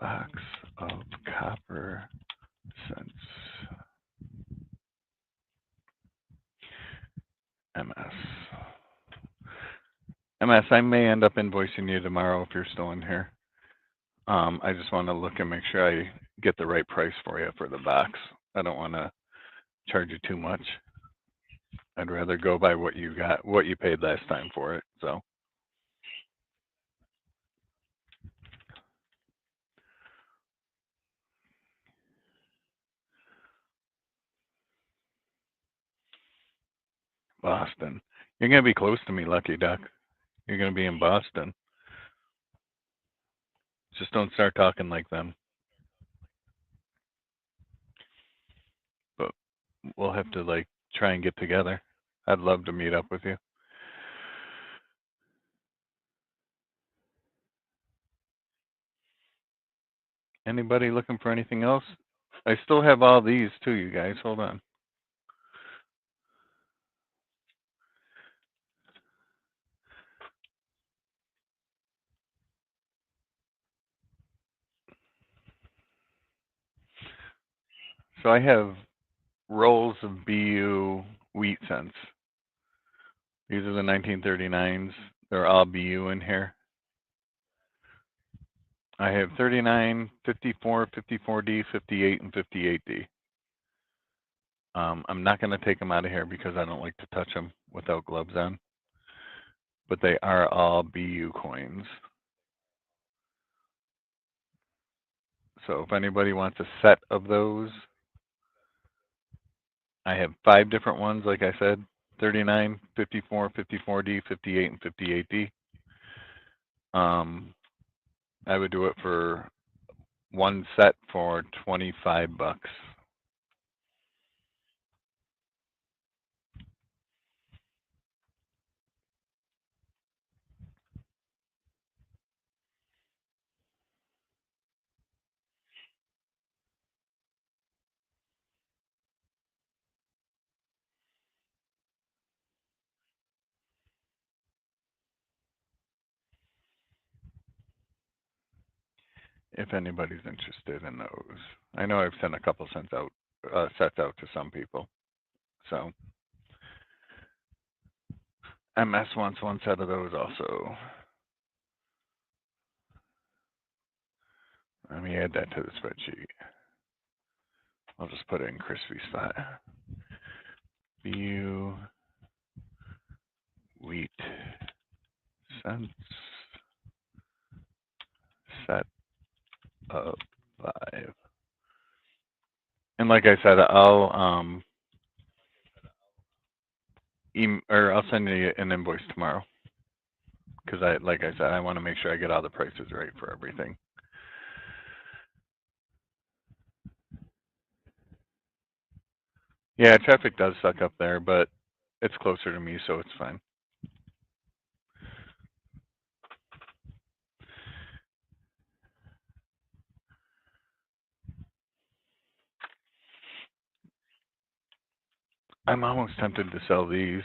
[SPEAKER 1] Box of copper cents. MS. MS, I may end up invoicing you tomorrow if you're still in here. I just want to look and make sure I get the right price for you for the box. I don't want to charge you too much. I'd rather go by what you got, what you paid last time for it. So. Boston. You're going to be close to me, Lucky Duck. You're going to be in Boston. Just don't start talking like them. But we'll have to like try and get together. I'd love to meet up with you. Anybody looking for anything else? I still have all these too, you guys. Hold on. So I have rolls of BU wheat cents. These are the 1939s. They're all BU in here. I have 39, 54, 54D, 58, and 58D. I'm not going to take them out of here because I don't like to touch them without gloves on. But they are all BU coins. So if anybody wants a set of those, I have 5 different ones, like I said, 39, 54, 54D, 58, and 58D. I would do it for one set for $25. If anybody's interested in those. I know I've sent a couple sets out to some people. So MS wants one set of those also. Let me add that to the spreadsheet. I'll just put it in Krispy spot. BU wheat cents set of 5. And like I said, I'll I'll send you an invoice tomorrow because like I said, I want to make sure I get all the prices right for everything. Yeah, traffic does suck up there, but it's closer to me, so it's fine. I'm almost tempted to sell these,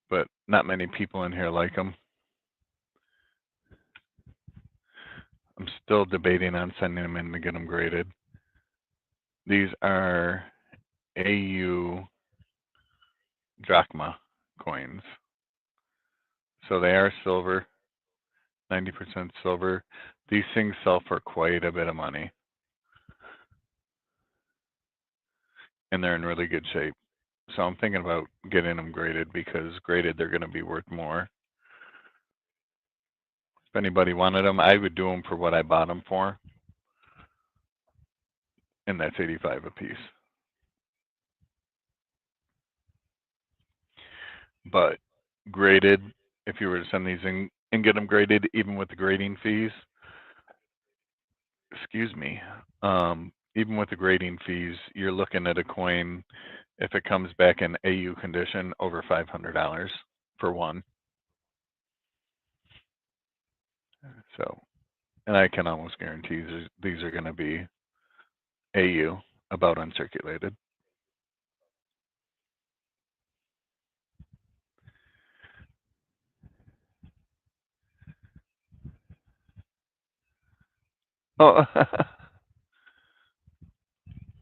[SPEAKER 1] but not many people in here like them. I'm still debating on sending them in to get them graded. These are AU drachma coins. So they are silver, 90% silver. These things sell for quite a bit of money. And they're in really good shape. So I'm thinking about getting them graded because graded they're going to be worth more. If anybody wanted them, I would do them for what I bought them for. And that's $85 a piece. But graded, if you were to send these in and get them graded, even with the grading fees, excuse me, even with the grading fees, you're looking at a coin, if it comes back in AU condition, over $500 for one. So, and I can almost guarantee these are going to be AU, about uncirculated. Oh,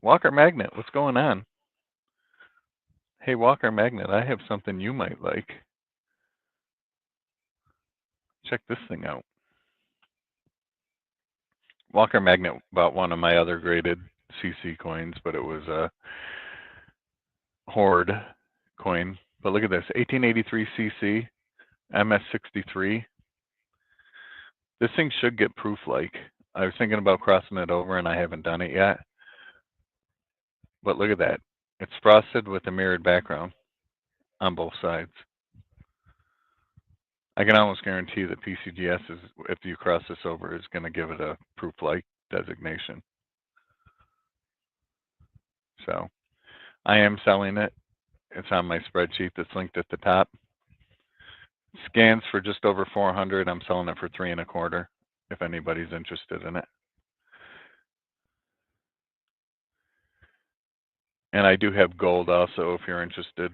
[SPEAKER 1] Walker Magnet, what's going on? Hey, Walker Magnet, I have something you might like. Check this thing out. Walker Magnet bought one of my other graded CC coins, but it was a Horde coin. But look at this, 1883 CC, MS63. This thing should get proof-like. I was thinking about crossing it over, and I haven't done it yet. But look at that. It's frosted with a mirrored background on both sides. I can almost guarantee that PCGS, is, if you cross this over, is going to give it a proof-like designation. So I am selling it. It's on my spreadsheet that's linked at the top. Scans for just over 400. I'm selling it for 3.25 if anybody's interested in it. And I do have gold also if you're interested,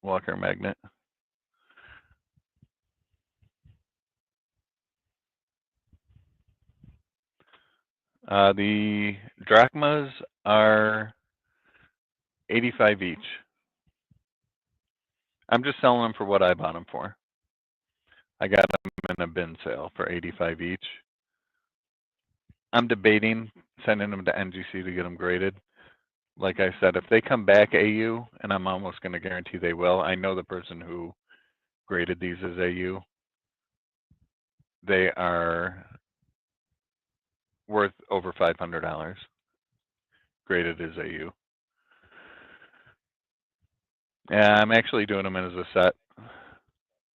[SPEAKER 1] Walker Magnet. The drachmas are 85 each. I'm just selling them for what I bought them for. I got them in a bin sale for 85 each. I'm debating sending them to NGC to get them graded. Like I said, if they come back AU, and I'm almost going to guarantee they will, I know the person who graded these as AU. They are worth over $500 graded as AU. Yeah, I'm actually doing them as a set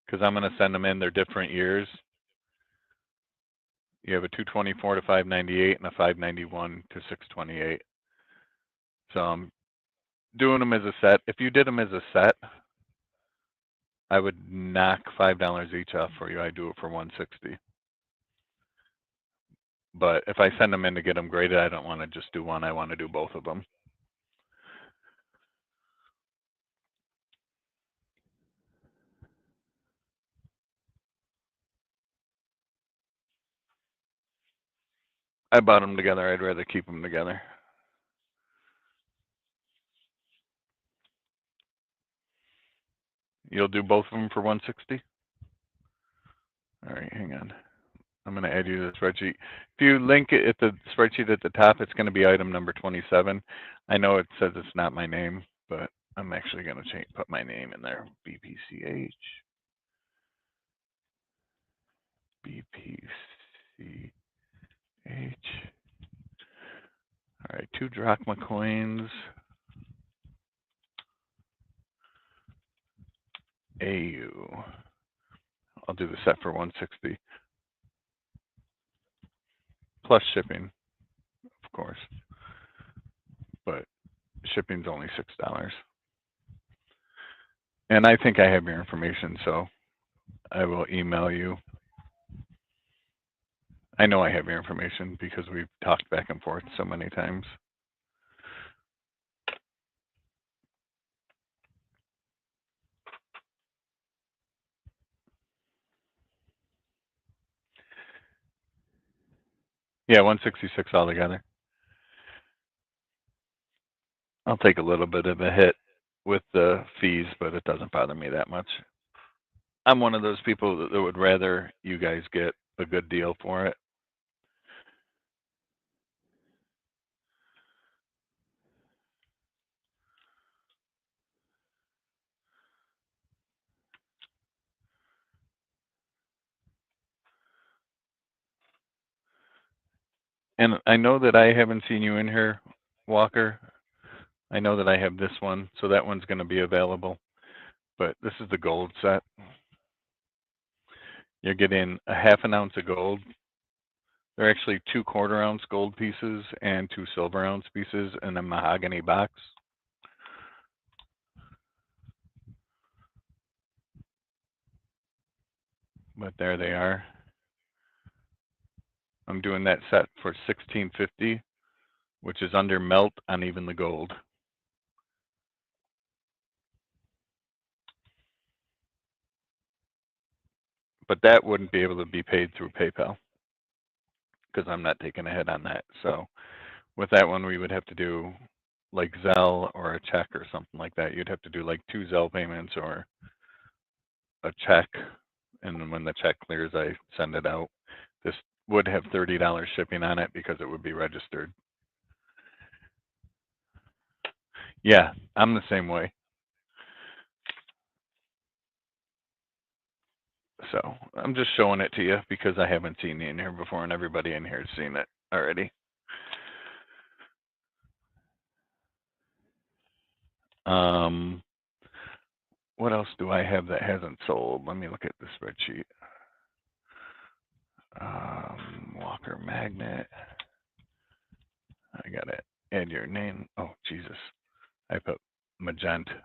[SPEAKER 1] because I'm going to send them in. They're different years. You have a 224 to 598 and a 591 to 628. So I'm doing them as a set. If you did them as a set, I would knock $5 each off for you. I do it for $160. But if I send them in to get them graded, I don't want to just do one. I want to do both of them. I bought them together. I'd rather keep them together. You'll do both of them for $160? All right, hang on. I'm going to add you to the spreadsheet. If you link it at the spreadsheet at the top, it's going to be item number 27. I know it says it's not my name, but I'm actually going to put my name in there. BPCH. BPCH. All right, 2 drachma coins. AU. I'll do the set for $160. Plus shipping, of course. But shipping's only $6. And I think I have your information, so I will email you. I know I have your information because we've talked back and forth so many times. Yeah, 166 altogether. I'll take a little bit of a hit with the fees, but it doesn't bother me that much. I'm one of those people that would rather you guys get a good deal for it. And I know that I haven't seen you in here, Walker. I know that I have this one, so that one's going to be available. But this is the gold set. You're getting a half an ounce of gold. They're actually 2/4 ounce gold pieces and 2 silver ounce pieces in a mahogany box. But there they are. I'm doing that set for $16.50, which is under melt on even the gold. But that wouldn't be able to be paid through PayPal because I'm not taking a hit on that. So with that one, we would have to do like Zelle or a check or something like that. You'd have to do like 2 Zelle payments or a check, and when the check clears, I send it out. This would have $30 shipping on it because it would be registered. Yeah, I'm the same way. So I'm just showing it to you because I haven't seen you in here before, and everybody in here has seen it already. What else do I have that hasn't sold? Let me look at the spreadsheet. Walker Magnet. I gotta add your name. Oh, Jesus. I put Magenta.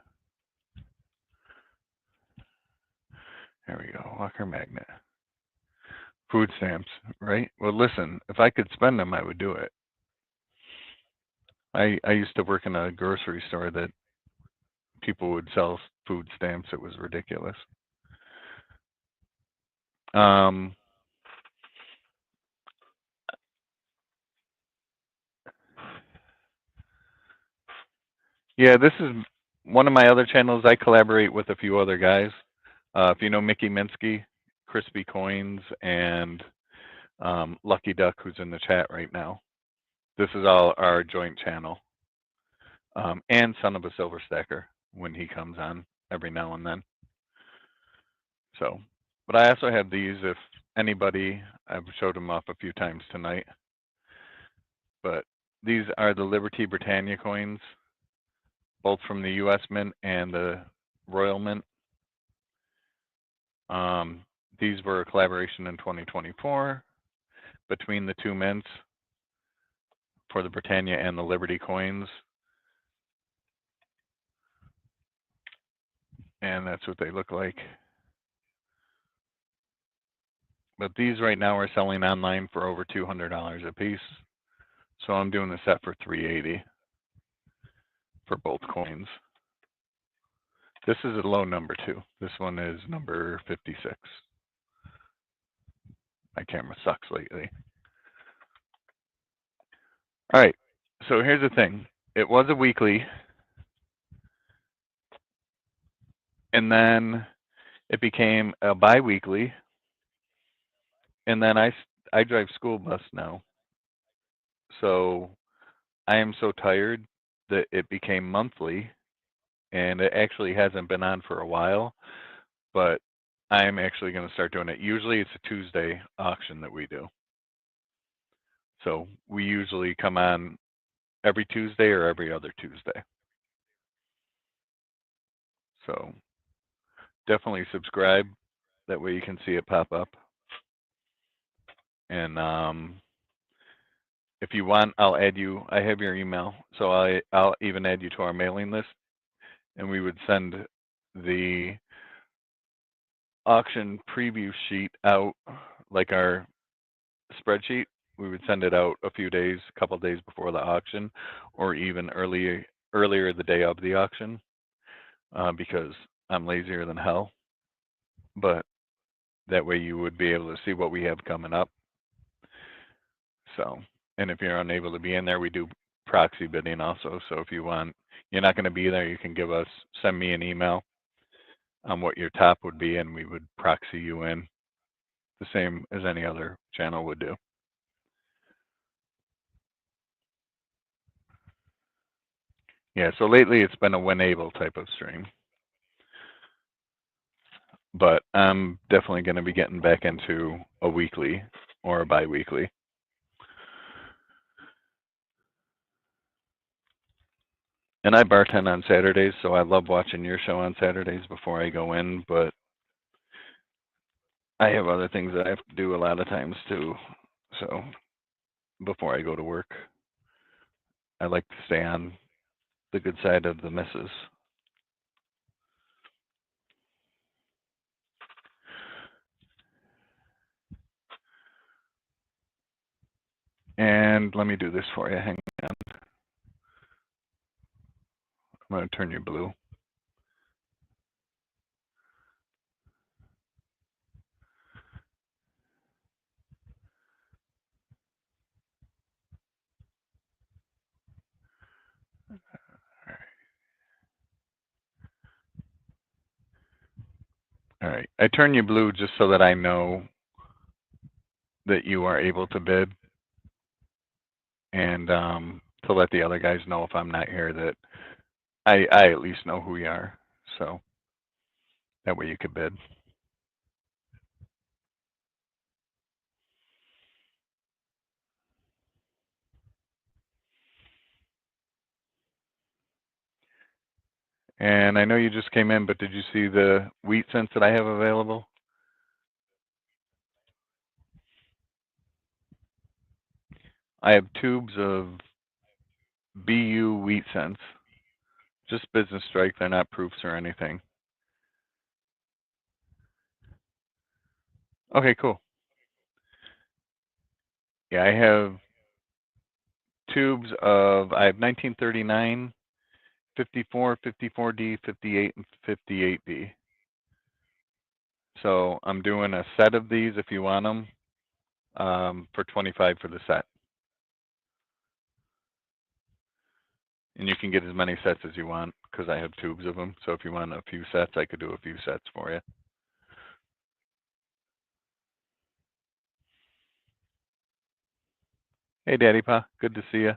[SPEAKER 1] There we go. Walker Magnet. Food stamps, right? Well, listen, if I could spend them, I would do it. I used to work in a grocery store that people would sell food stamps. It was ridiculous. Yeah, this is one of my other channels. I collaborate with a few other guys. If you know Mickey Minsky, Krispy Coins, and Lucky Duck, who's in the chat right now. This is all our joint channel. And Son of a Silver Stacker when he comes on every now and then. So, but I also have these if anybody, I've showed them off a few times tonight. But these are the Liberty Britannia coins, both from the US Mint and the Royal Mint. These were a collaboration in 2024 between the two mints for the Britannia and the Liberty coins. And that's what they look like. But these right now are selling online for over $200 a piece. So I'm doing the set for $380 for both coins. This is a low number too. This one is number 56. My camera sucks lately. All right, so here's the thing. It was a weekly, and then it became a bi-weekly, and then I drive school bus now. So I am so tired that it became monthly, and it actually hasn't been on for a while, but I'm actually going to start doing it. Usually it's a Tuesday auction that we do. So we usually come on every Tuesday or every other Tuesday. So definitely subscribe. That way you can see it pop up. And if you want, I'll add you. I have your email, so I'll even add you to our mailing list. And we would send the auction preview sheet out, like our spreadsheet. We would send it out a few days, a couple days before the auction, or even earlier the day of the auction, because I'm lazier than hell. But that way you would be able to see what we have coming up. So, and if you're unable to be in there, we do proxy bidding also. So if you want, you're not going to be there, you can send me an email. on what your top would be, and we would proxy you in the same as any other channel would do. Yeah, so lately it's been a when able type of stream. But I'm definitely going to be getting back into a weekly or a bi-weekly. And I bartend on Saturdays, so I love watching your show on Saturdays before I go in, but I have other things that I have to do a lot of times too. So before I go to work, I like to stay on the good side of the missus. And let me do this for you. Hang on. I'm going to turn you blue. All right. I turn you blue just so that I know that you are able to bid, and to let the other guys know if I'm not here that I at least know who you are. So that way you could bid. And I know you just came in, but did you see the wheat cents that I have available? I have tubes of BU wheat cents, just business strike. They're not proofs or anything. Okay, cool. Yeah, I have tubes of, I have 1939, 54, 54D, 58, and 58B. So I'm doing a set of these if you want them, for 25 for the set. And you can get as many sets as you want because I have tubes of them. So if you want a few sets, I could do a few sets for you. Hey, Daddy Pa, good to see you.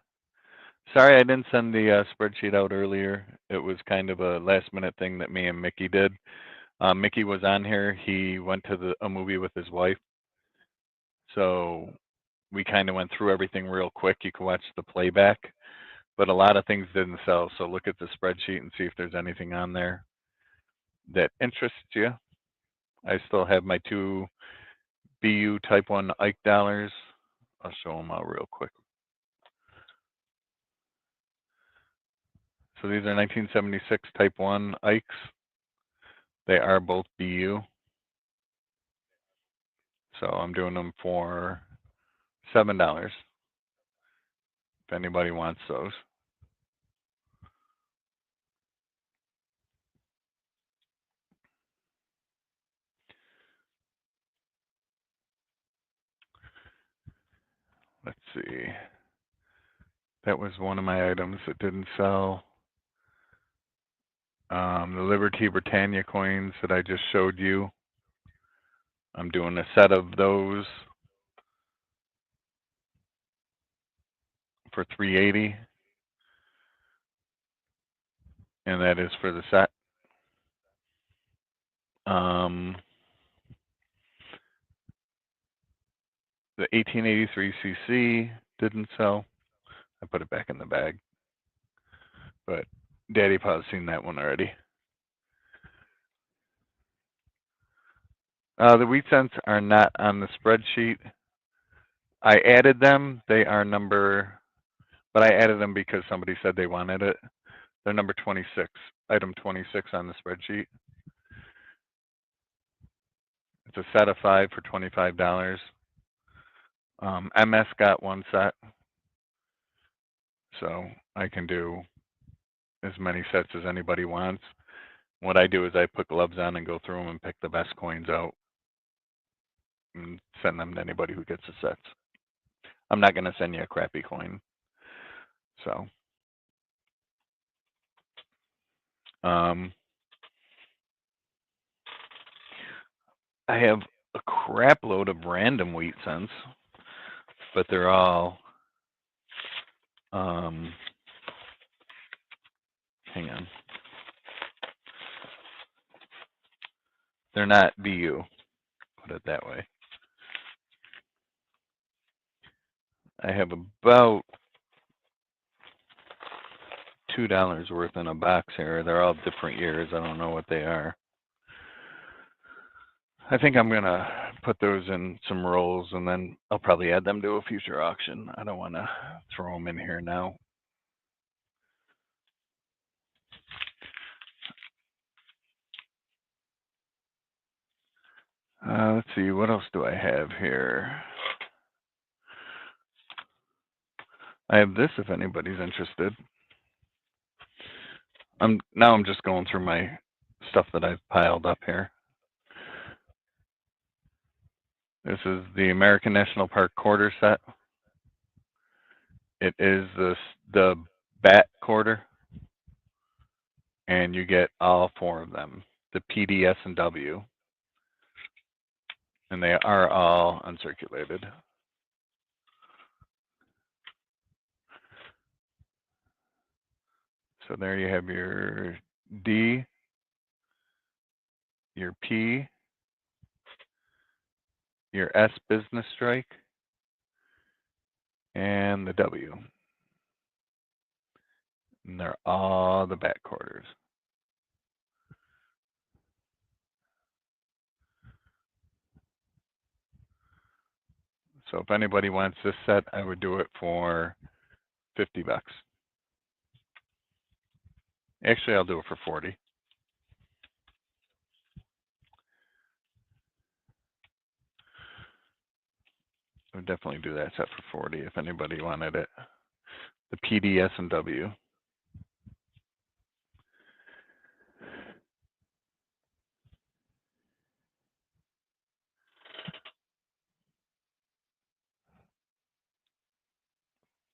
[SPEAKER 1] Sorry I didn't send the spreadsheet out earlier. It was kind of a last minute thing that me and Mickey did. Mickey was on here. He went to a movie with his wife. So we kind of went through everything real quick. You can watch the playback, but a lot of things didn't sell. So look at the spreadsheet and see if there's anything on there that interests you. I still have my 2 BU Type 1 Ike dollars. I'll show them out real quick. So these are 1976 Type 1 Ikes. They are both BU. So I'm doing them for $7 if anybody wants those. Let's see. That was one of my items that didn't sell. The Liberty Britannia coins that I just showed you. I'm doing a set of those for $3.80, and that is for the set. The 1883 CC didn't sell. I put it back in the bag, but Daddy Pa's seen that one already. The wheat cents are not on the spreadsheet. I added them. They are number, but I added them because somebody said they wanted it. They're number 26, item 26 on the spreadsheet. It's a set of 5 for $25. MS got one set, so I can do as many sets as anybody wants. What I do is I put gloves on and go through them and pick the best coins out and send them to anybody who gets the sets. I'm not going to send you a crappy coin. So, I have a crap load of random wheat cents, but they're all, hang on. They're not BU, put it that way. I have about $2 worth in a box here. They're all different years. I don't know what they are. I think I'm going to put those in some rolls, and then I'll probably add them to a future auction. I don't want to throw them in here now. Let's see, what else do I have here? I have this if anybody's interested. I'm just going through my stuff that I've piled up here. This is the American National Park quarter set. It is the bat quarter, and you get all 4 of them, the P, D, S, and W, and they are all uncirculated. So there you have your D, your P, your S business strike, and the W. And they're all the back quarters. So if anybody wants this set, I would do it for $50. Actually, I'll do it for 40. I would definitely do that set for 40 if anybody wanted it. The P, D, S, and W.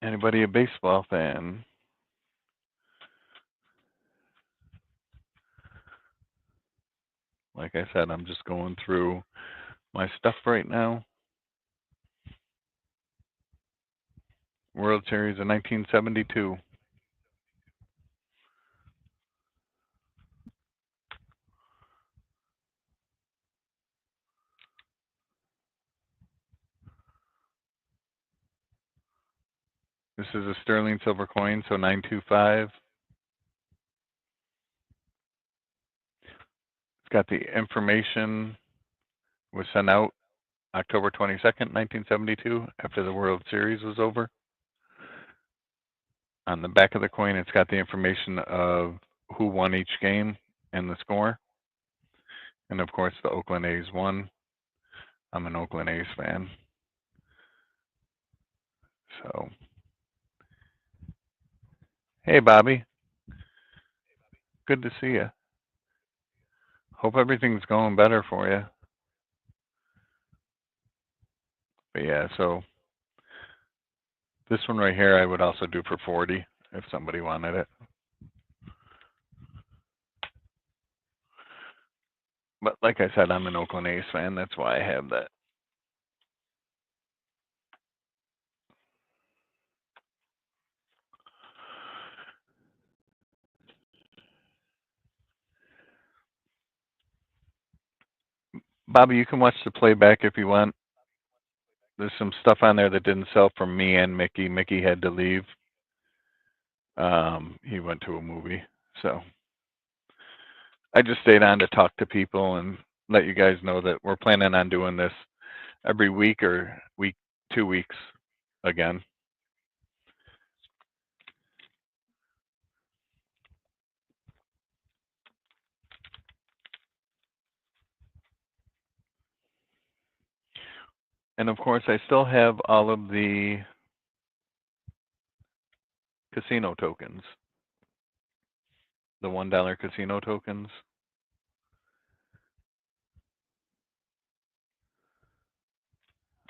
[SPEAKER 1] Anybody a baseball fan? Like I said, I'm just going through my stuff right now. World Series of 1972. This is a sterling silver coin, so 925. It's got the information, was sent out October 22nd, 1972, after the World Series was over. On the back of the coin, it's got the information of who won each game and the score. And of course, the Oakland A's won. I'm an Oakland A's fan. So, hey, Bobby. Good to see you. Hope everything's going better for you. But yeah, so this one right here, I would also do for 40 if somebody wanted it. But like I said, I'm an Oakland A's fan. That's why I have that. Bobby, you can watch the playback if you want. There's some stuff on there that didn't sell from me and Mickey. Mickey had to leave. He went to a movie. So I just stayed on to talk to people and let you guys know that we're planning on doing this every week or 2 weeks again. And of course, I still have all of the casino tokens, the $1 casino tokens.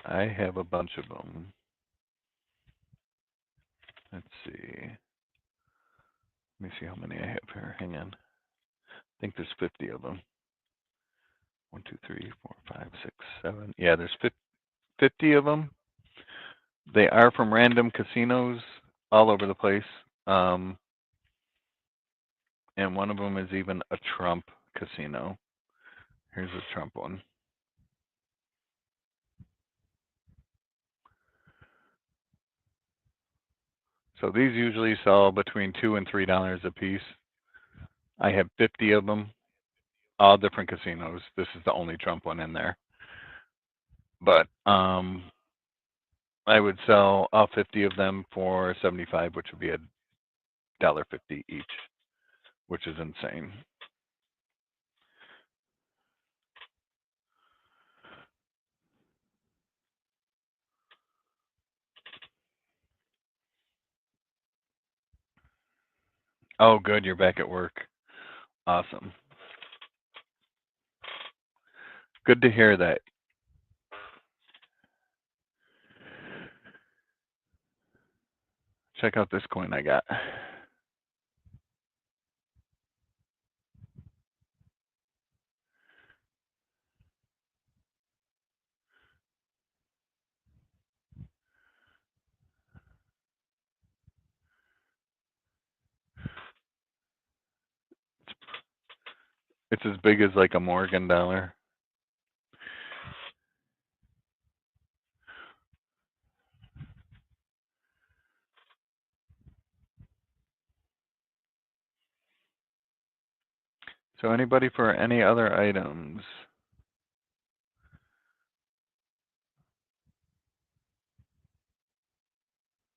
[SPEAKER 1] I have a bunch of them. Let's see. Let me see how many I have here. Hang on. I think there's 50 of them. 1, 2, 3, 4, 5, 6, 7. Yeah, there's 50 of them. They are from random casinos all over the place. And one of them is even a Trump casino. Here's a Trump one. So these usually sell between $2 and $3 a piece. I have 50 of them, all different casinos. This is the only Trump one in there. But I would sell all 50 of them for $75, which would be $1.50 each, which is insane. Oh, good, you're back at work. Awesome. Good to hear that. Check out this coin I got. It's as big as like a Morgan dollar. So anybody for any other items?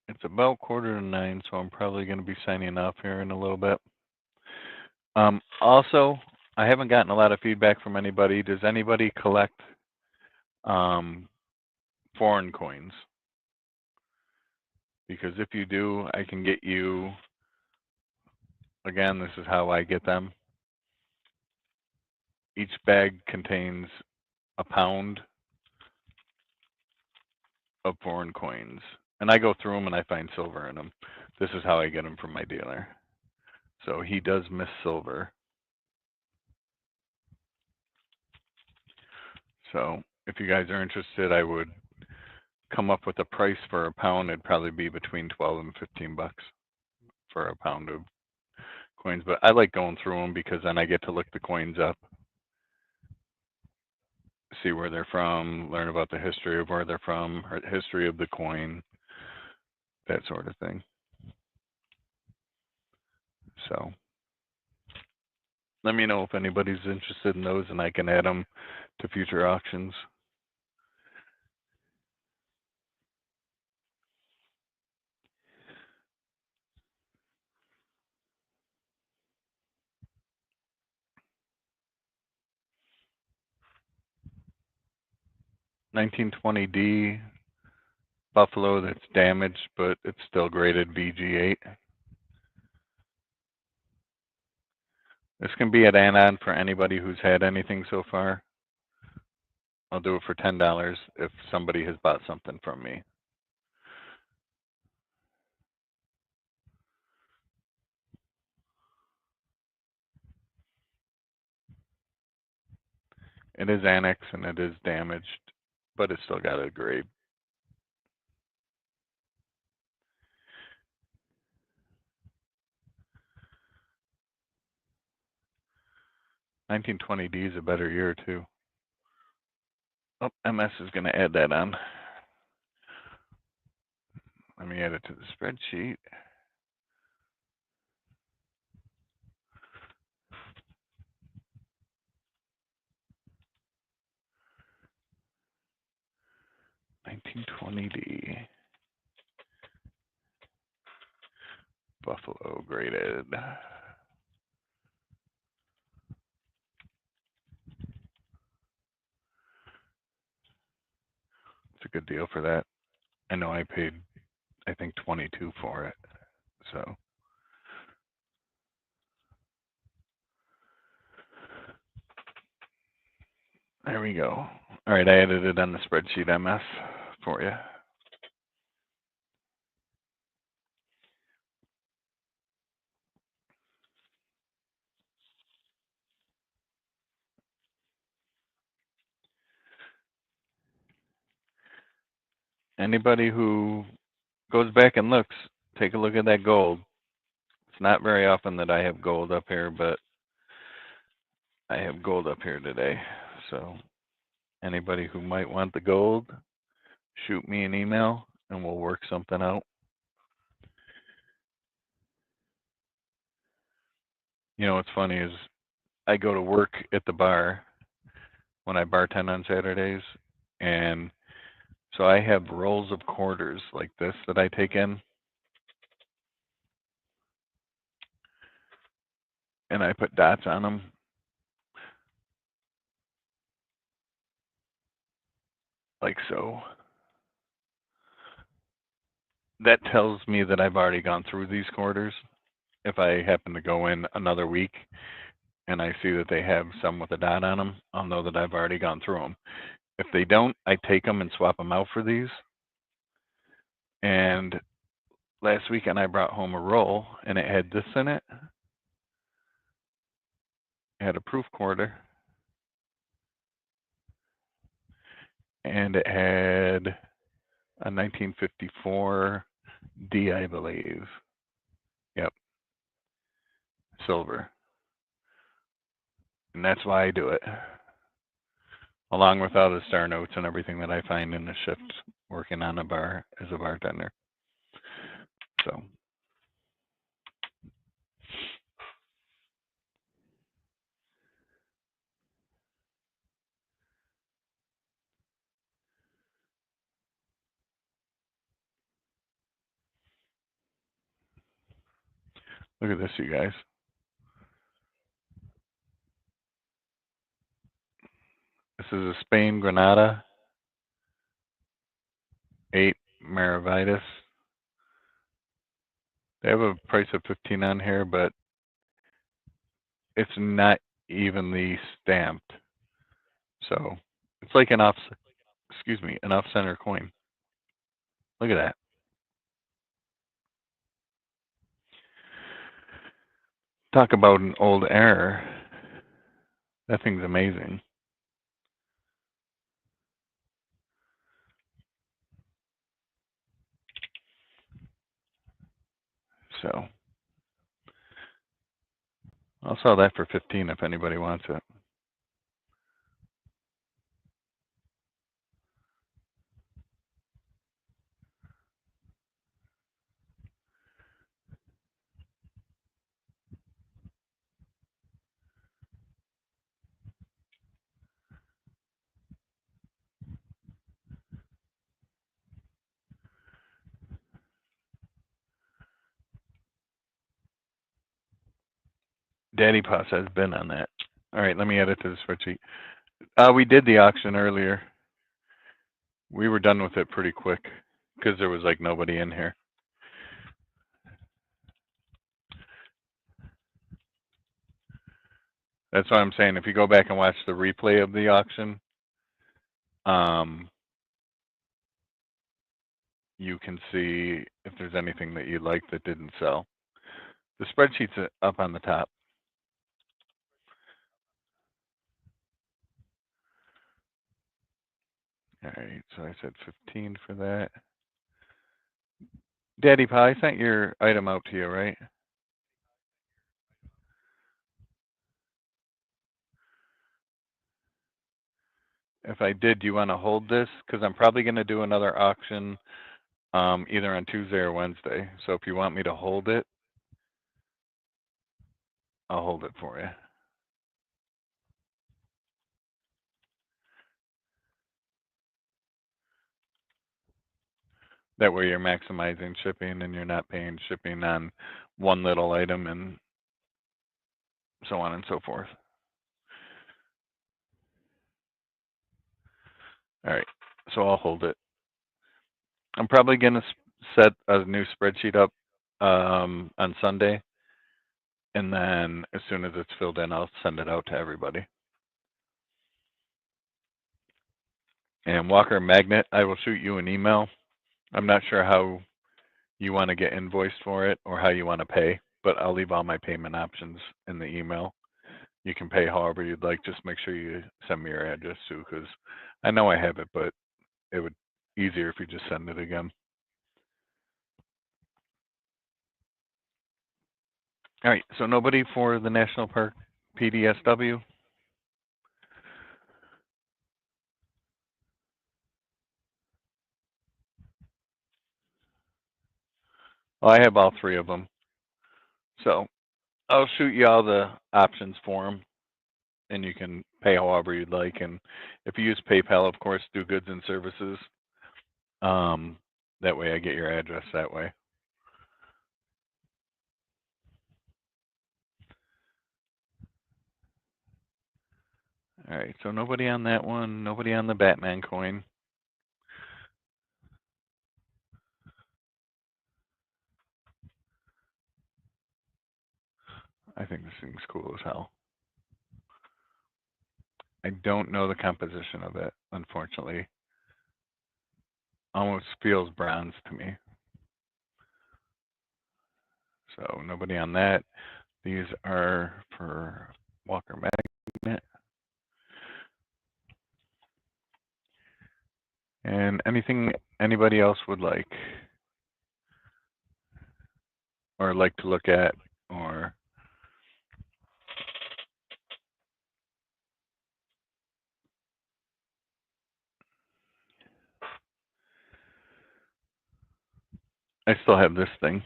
[SPEAKER 1] It's about 8:45, so I'm probably going to be signing off here in a little bit. Also, I haven't gotten a lot of feedback from anybody. Does anybody collect foreign coins? Because if you do, I can get you, again, this is how I get them. Each bag contains a pound of foreign coins. And I go through them and I find silver in them. This is how I get them from my dealer. So he does miss silver. So if you guys are interested, I would come up with a price for a pound. It'd probably be between 12 and 15 bucks for a pound of coins. But I like going through them because then I get to look the coins up, see where they're from, learn about the history of where they're from, or history of the coin, that sort of thing. So let me know if anybody's interested in those and I can add them to future auctions. $1920D Buffalo that's damaged, but it's still graded VG8. This can be an add-on for anybody who's had anything so far. I'll do it for $10 if somebody has bought something from me. It is annex and it is damaged, but it's still got a grade. $1920D is a better year too. Oh, MS is going to add that on. Let me add it to the spreadsheet. $1920D Buffalo graded. It's a good deal for that. I know I paid, I think, $22 for it. So there we go. All right, I added it on the spreadsheet MS for you. Anybody who goes back and looks, take a look at that gold. It's not very often that I have gold up here, but I have gold up here today. So anybody who might want the gold, shoot me an email and we'll work something out. You know what's funny is I go to work at the bar when I bartend on Saturdays, and so I have rolls of quarters like this that I take in, and I put dots on them. Like so. That tells me that I've already gone through these quarters. If I happen to go in another week and I see that they have some with a dot on them, I'll know that I've already gone through them. If they don't, I take them and swap them out for these. And last weekend I brought home a roll and it had this in it. It had a proof quarter. And it had a 1954 D, I believe. Yep. Silver. And that's why I do it. Along with all the star notes and everything that I find in the shift working on a bar as a bartender. So look at this, you guys. This is a Spain Granada 8 Maravitas. They have a price of 15 on here, but it's not evenly stamped. So it's like an an off-center coin. Look at that. Talk about an old error. That thing's amazing. So I'll sell that for 15 if anybody wants it. Daddy Paws has been on that. All right, let me add it to the spreadsheet. We did the auction earlier. We were done with it pretty quick because there was like nobody in here. That's what I'm saying. If you go back and watch the replay of the auction, you can see if there's anything that you like that didn't sell. The spreadsheet's up on the top. All right, so I said 15 for that. Daddy Pa, I sent your item out to you, right? If I did, do you want to hold this? Because I'm probably going to do another auction either on Tuesday or Wednesday. So if you want me to hold it, I'll hold it for you. That way you're maximizing shipping and you're not paying shipping on one little item and so on and so forth. All right, so I'll hold it. I'm probably going to set a new spreadsheet up on Sunday. And then as soon as it's filled in, I'll send it out to everybody. And Walker Magnet, I will shoot you an email. I'm not sure how you want to get invoiced for it or how you want to pay, but I'll leave all my payment options in the email. You can pay however you'd like. Just make sure you send me your address too, because I know I have it, but it would easier if you just send it again. All right, so nobody for the National Park PDSW? Well, I have all three of them. So I'll shoot you all the options for them, and you can pay however you'd like. And if you use PayPal, of course, do goods and services. That way I get your address that way. All right, so nobody on that one, nobody on the Batman coin. I think this thing's cool as hell. I don't know the composition of it, unfortunately. Almost feels bronze to me. So nobody on that. These are for Walker Magnet. And anything anybody else would like or like to look at, or I still have this thing.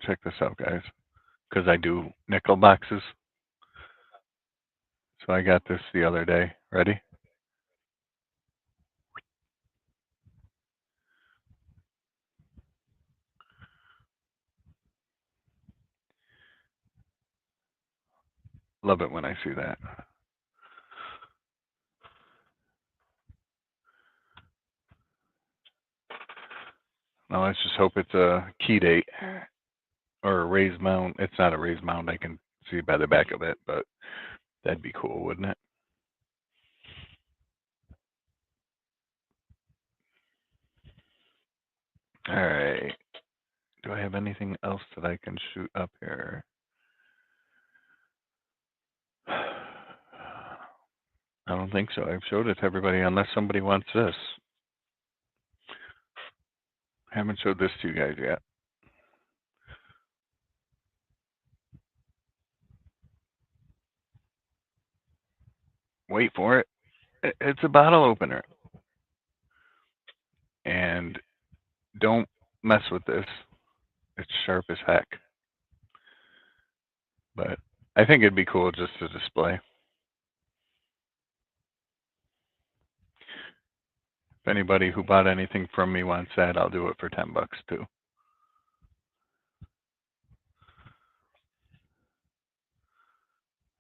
[SPEAKER 1] Check this out, guys, because I do nickel boxes. So I got this the other day. Ready? Love it when I see that. Now let's just hope it's a key date or a raised mount. It's not a raised mount. I can see by the back of it, but that'd be cool, wouldn't it? All right. Do I have anything else that I can shoot up here? I don't think so. I've showed it to everybody unless somebody wants this. I haven't showed this to you guys yet. Wait for it. It's a bottle opener. And don't mess with this. It's sharp as heck. But I think it'd be cool just to display. If anybody who bought anything from me wants that, I'll do it for $10 too.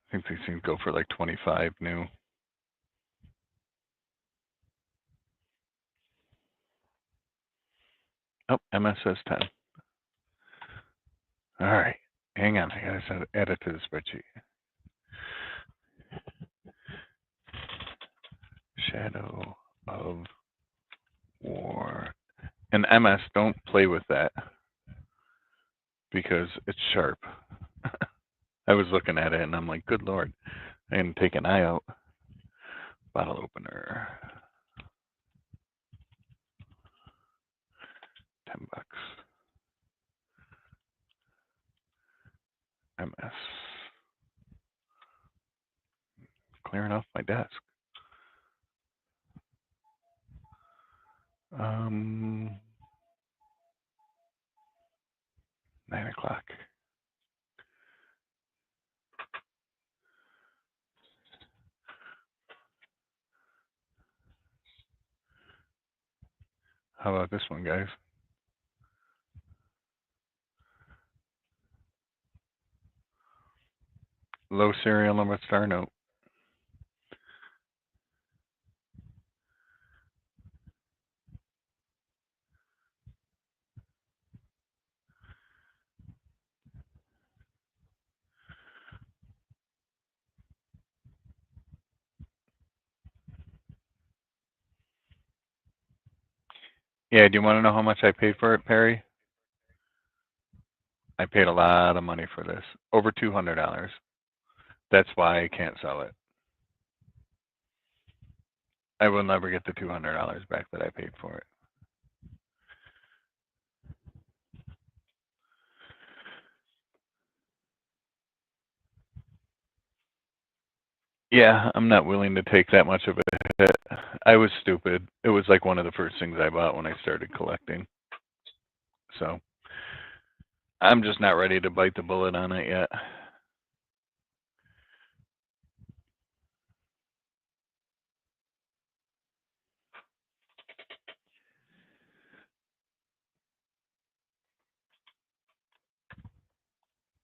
[SPEAKER 1] I think these things go for like 25 new. Oh, MS says 10. All right. Hang on. I gotta add it to the spreadsheet. Shadow of War. And MS, don't play with that because it's sharp. I was looking at it and I'm like, good Lord. I can take an eye out. Bottle opener. $10. MS. Clearing off my desk. 9 o'clock. How about this one, guys? Low serial number star note. Yeah, do you want to know how much I paid for it, Perry? I paid a lot of money for this. Over $200. That's why I can't sell it. I will never get the $200 back that I paid for it. Yeah, I'm not willing to take that much of a hit. I was stupid. It was like one of the first things I bought when I started collecting. So I'm just not ready to bite the bullet on it yet.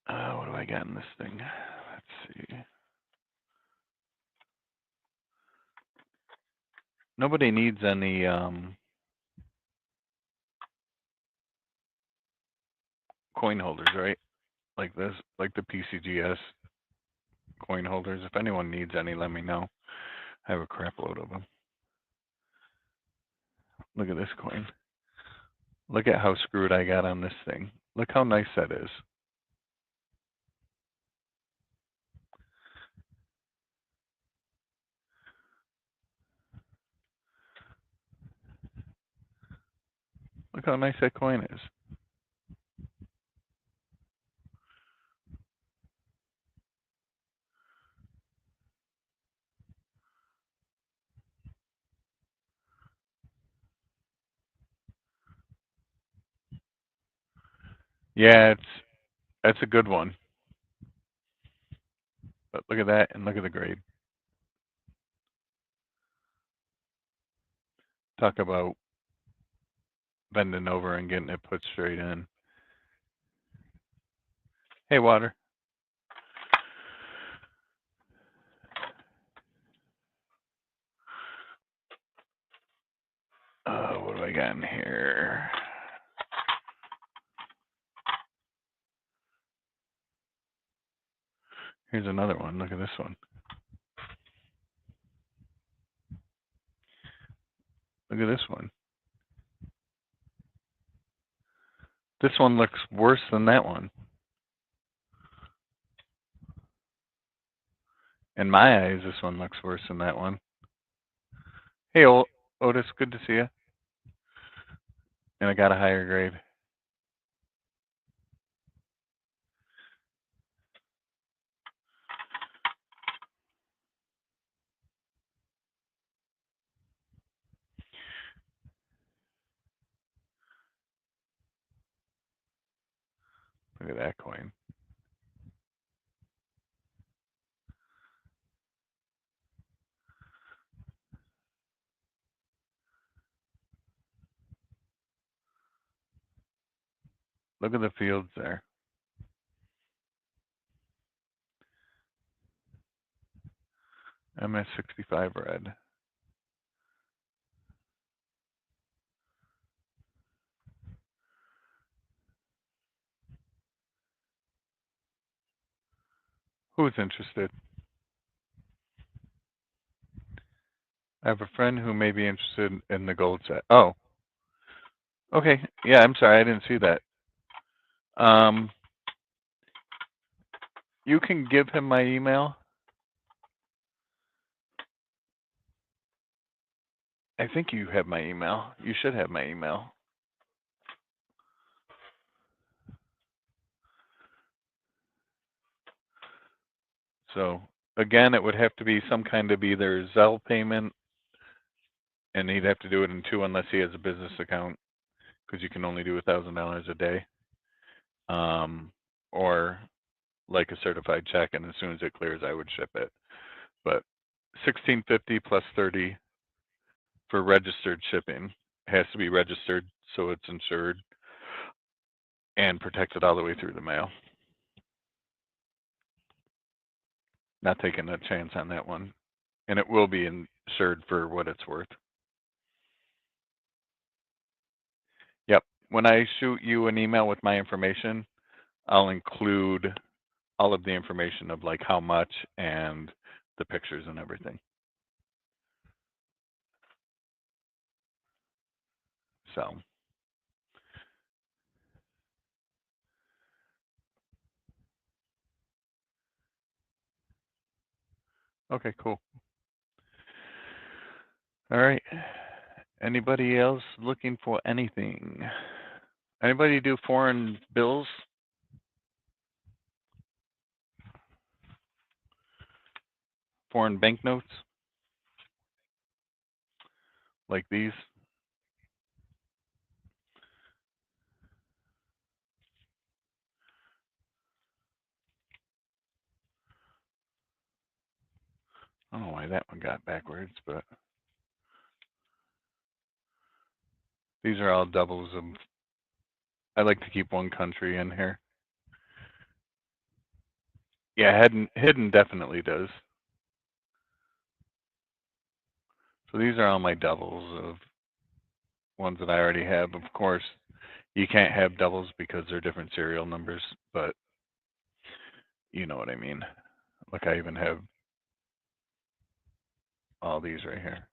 [SPEAKER 1] What do I got in this thing? Let's see. Nobody needs any coin holders, right? Like this, like the PCGS coin holders. If anyone needs any, let me know. I have a crap load of them. Look at this coin. Look at how screwed I got on this thing. Look how nice that is. Look how nice that coin is. Yeah, that's a good one. But look at that, and look at the grade. Talk about bending over and getting it put straight in. Hey, water. What do I got in here? Here's another one. Look at this one. Look at this one. This one looks worse than that one. In my eyes, this one looks worse than that one. Hey, Otis, good to see you. And I got a higher grade. Look at that coin. Look at the fields there. MS65 red. Who's interested? I have a friend who may be interested in the gold set. Oh, okay. Yeah, I'm sorry, I didn't see that. You can give him my email. I think you have my email. You should have my email. So again, it would have to be some kind of either Zelle payment, and he'd have to do it in two unless he has a business account, because you can only do $1,000 a day, or like a certified check, and as soon as it clears, I would ship it. But $1,650 plus 30 for registered shipping. It has to be registered, so it's insured and protected all the way through the mail. Not taking a chance on that one. And it will be insured for what it's worth. Yep. When I shoot you an email with my information, I'll include all of the information of like how much and the pictures and everything. So. Okay, cool. All right. Anybody else looking for anything? Anybody do foreign bills? foreign banknotes like these. I don't know why that one got backwards, but these are all doubles of. I like to keep one country in here. Yeah, hidden definitely does. So these are all my doubles of ones that I already have. Of course, you can't have doubles because they're different serial numbers, but you know what I mean. Look, I even have all these right here.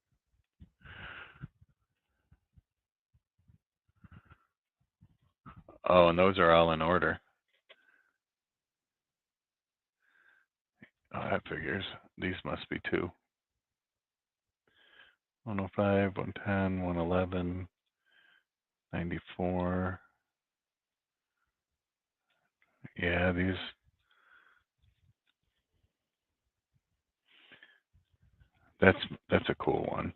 [SPEAKER 1] Oh, and those are all in order. Oh, that figures. These must be two. 105, 110, 111, 94. Yeah, these. That's a cool one.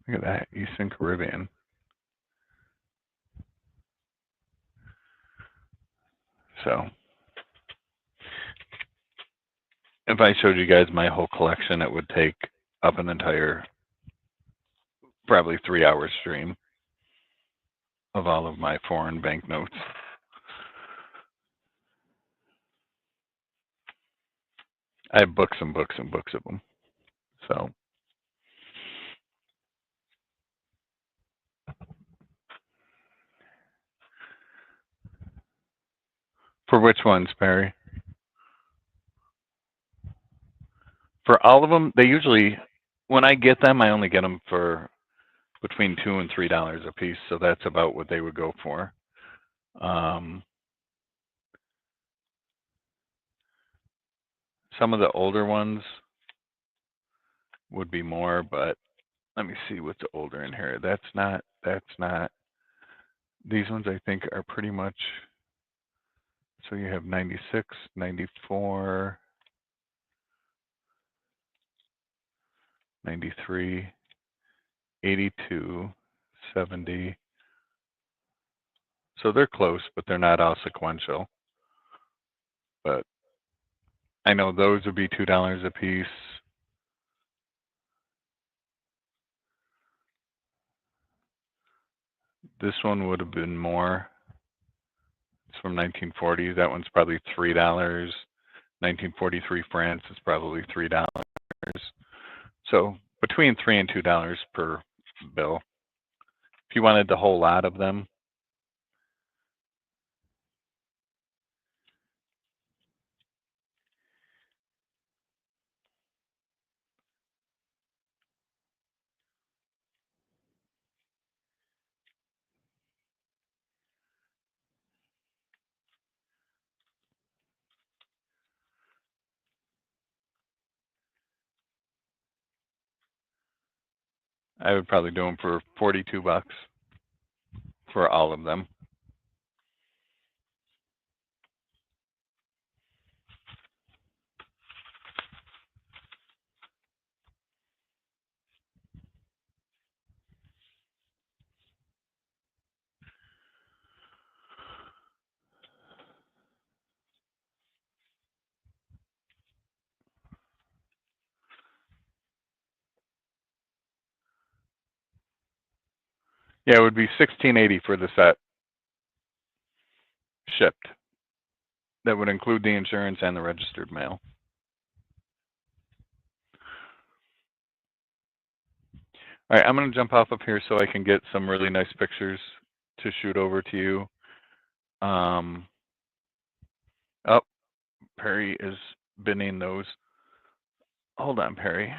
[SPEAKER 1] Look at that, Eastern Caribbean. So, if I showed you guys my whole collection, it would take up an entire, probably 3-hour stream of all of my foreign banknotes. I have books and books and books of them. So, for which ones, Perry? For all of them, they usually, when I get them, I only get them for between $2 and $3 a piece. So that's about what they would go for. Some of the older ones would be more, but let me see what's older in here. That's not. These ones I think are pretty much. So you have 96, 94, 93, 82, 70. So they're close, but they're not all sequential. But I know those would be $2 a piece. This one would have been more. It's from 1940. That one's probably $3. 1943 France is probably $3. So between $3 and $2 per bill. If you wanted the whole lot of them, I would probably do them for $42 for all of them. Yeah, it would be $16.80 for the set shipped. That would include the insurance and the registered mail. All right, I'm going to jump off of here so I can get some really nice pictures to shoot over to you. Oh, Perry is binning those. Hold on, Perry.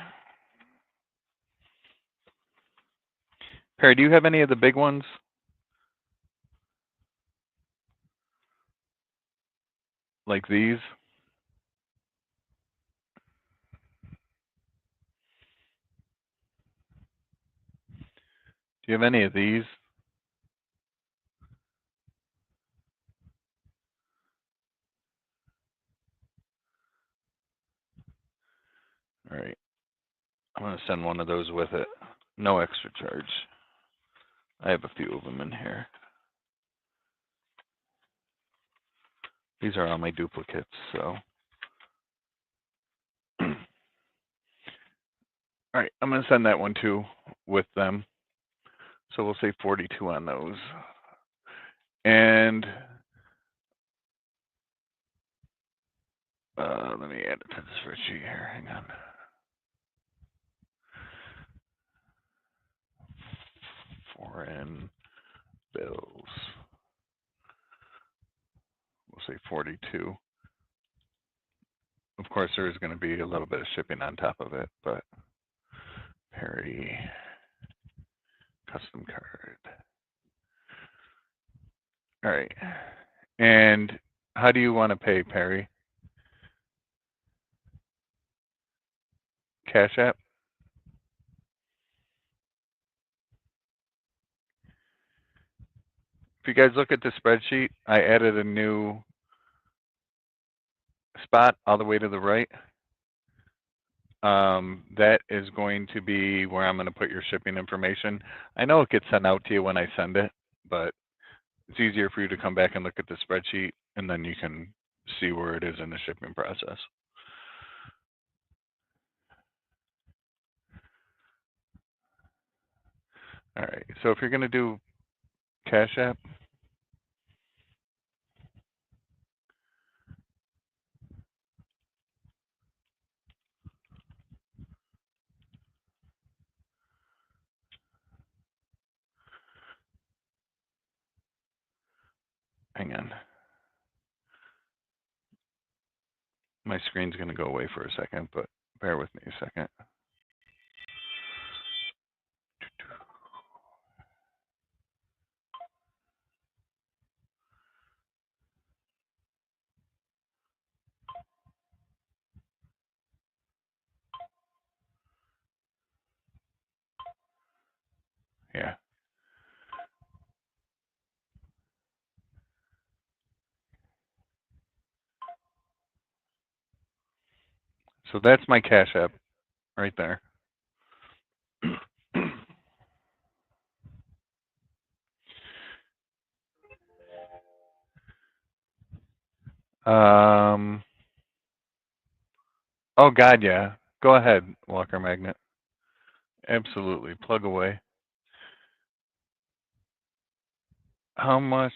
[SPEAKER 1] Perry, do you have any of the big ones? Like these? Do you have any of these? send one of those with it. No extra charge. I have a few of them in here. These are all my duplicates, so. All right, I'm going to send that one too with them. So we'll say 42 on those. And let me add it to the spreadsheet here. Hang on. Foreign bills. We'll say 42. Of course, there is going to be a little bit of shipping on top of it, but Perry custom card. All right. And how do you want to pay, Perry? Cash App? If you guys look at the spreadsheet, I added a new spot all the way to the right. That is going to be where I'm going to put your shipping information. I know it gets sent out to you when I send it, but it's easier for you to come back and look at the spreadsheet, and then you can see where it is in the shipping process. All right, so if you're going to do Cash App, hang on. My screen's going to go away for a second, but bear with me a second. Yeah. So that's my Cash App right there. Oh, God, yeah. Go ahead, Walker Magnet. Absolutely. Plug away. How much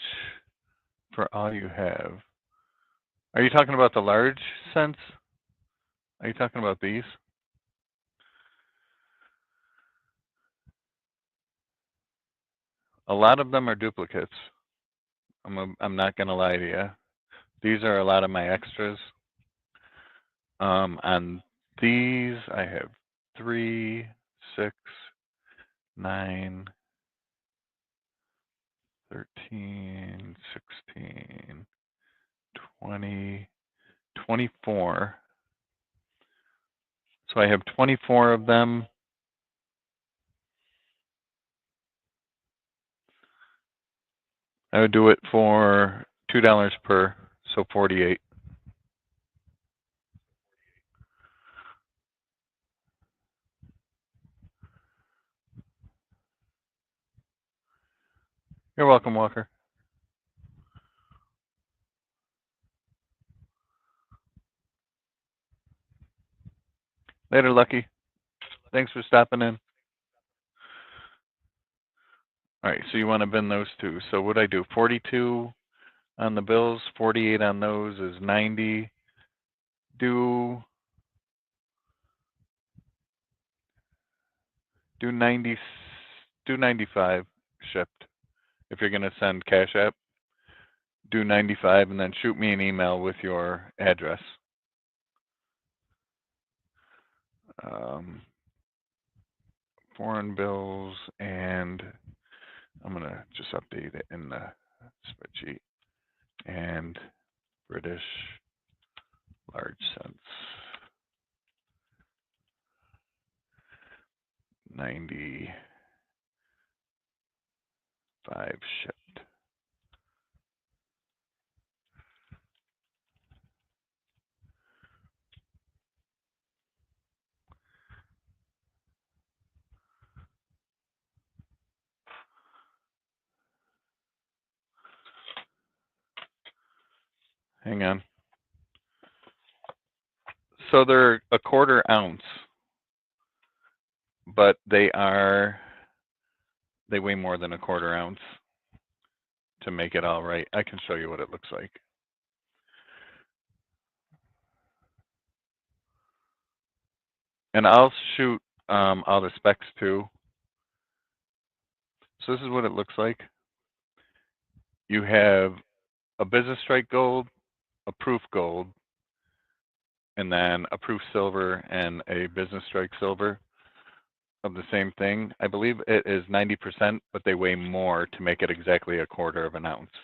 [SPEAKER 1] for all you have? Are you talking about the large cents? Are you talking about these? A lot of them are duplicates. I'm not going to lie to you. These are a lot of my extras. On these, I have 3, 6, 9, 13, 16, 20, 24. So I have 24 of them. I would do it for $2 per, so 48. You're welcome, Walker. Later, Lucky. Thanks for stopping in. All right, so you want to bin those two. So what I do, 42 on the bills, 48 on those is 90. Do 90, do 95 shipped. If you're going to send Cash App, do 95 and then shoot me an email with your address. Foreign bills, and I'm going to just update it in the spreadsheet. And British large cents. 95 shipped. Hang on. So they're a 1/4 ounce, but they weigh more than a 1/4 ounce to make it all right. I can show you what it looks like. And I'll shoot all the specs too. So this is what it looks like. You have a business strike gold, a proof gold, and then a proof silver and a business strike silver of the same thing. I believe it is 90%, but they weigh more to make it exactly a 1/4 of an ounce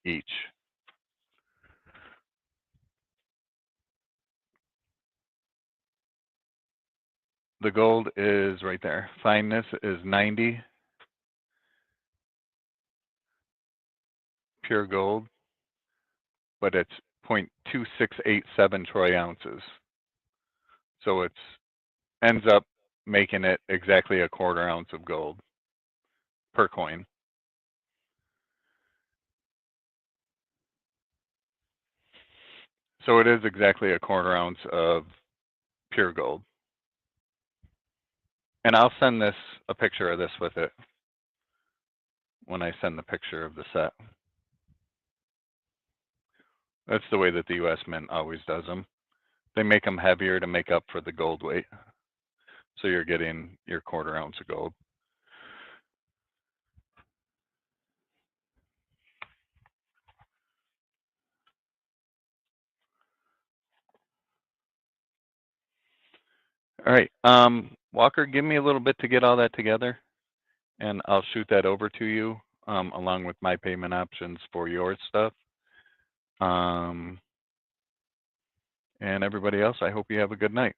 [SPEAKER 1] each. The gold is right there. Fineness is 90, pure gold, but it's 0.2687 troy ounces. So it ends up making it exactly a 1/4 ounce of gold per coin. So it is exactly a 1/4 ounce of pure gold. And I'll send this a picture of this with it when I send the picture of the set. That's the way that the US Mint always does them. They make them heavier to make up for the gold weight. So you're getting your 1/4 ounce of gold. All right, Walker, give me a little bit to get all that together, and I'll shoot that over to you along with my payment options for your stuff. And everybody else, I hope you have a good night.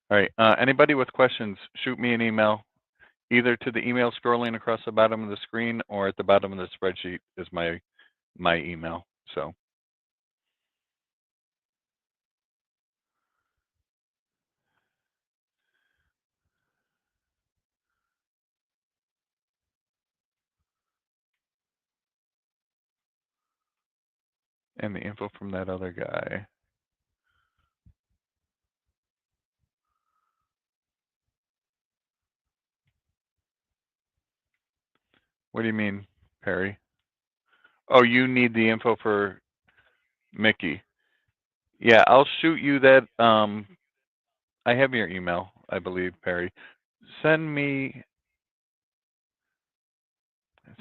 [SPEAKER 1] All right, anybody with questions, shoot me an email, either to the email scrolling across the bottom of the screen or at the bottom of the spreadsheet is my email. So. And the info from that other guy. What do you mean, Perry? Oh, you need the info for Mickey. Yeah, I'll shoot you that. I have your email, I believe, Perry. Send me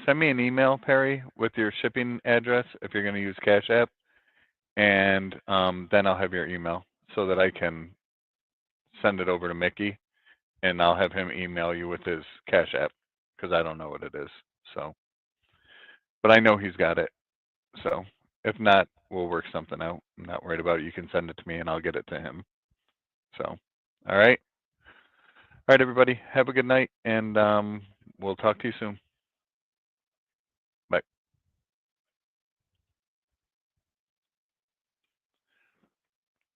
[SPEAKER 1] an email, Perry, with your shipping address if you're going to use Cash App, and then I'll have your email so that I can send it over to Mickey, and I'll have him email you with his Cash App because I don't know what it is. So, but I know he's got it. So if not, we'll work something out. I'm not worried about it. You can send it to me and I'll get it to him. So, all right. All right, everybody. Have a good night, and we'll talk to you soon.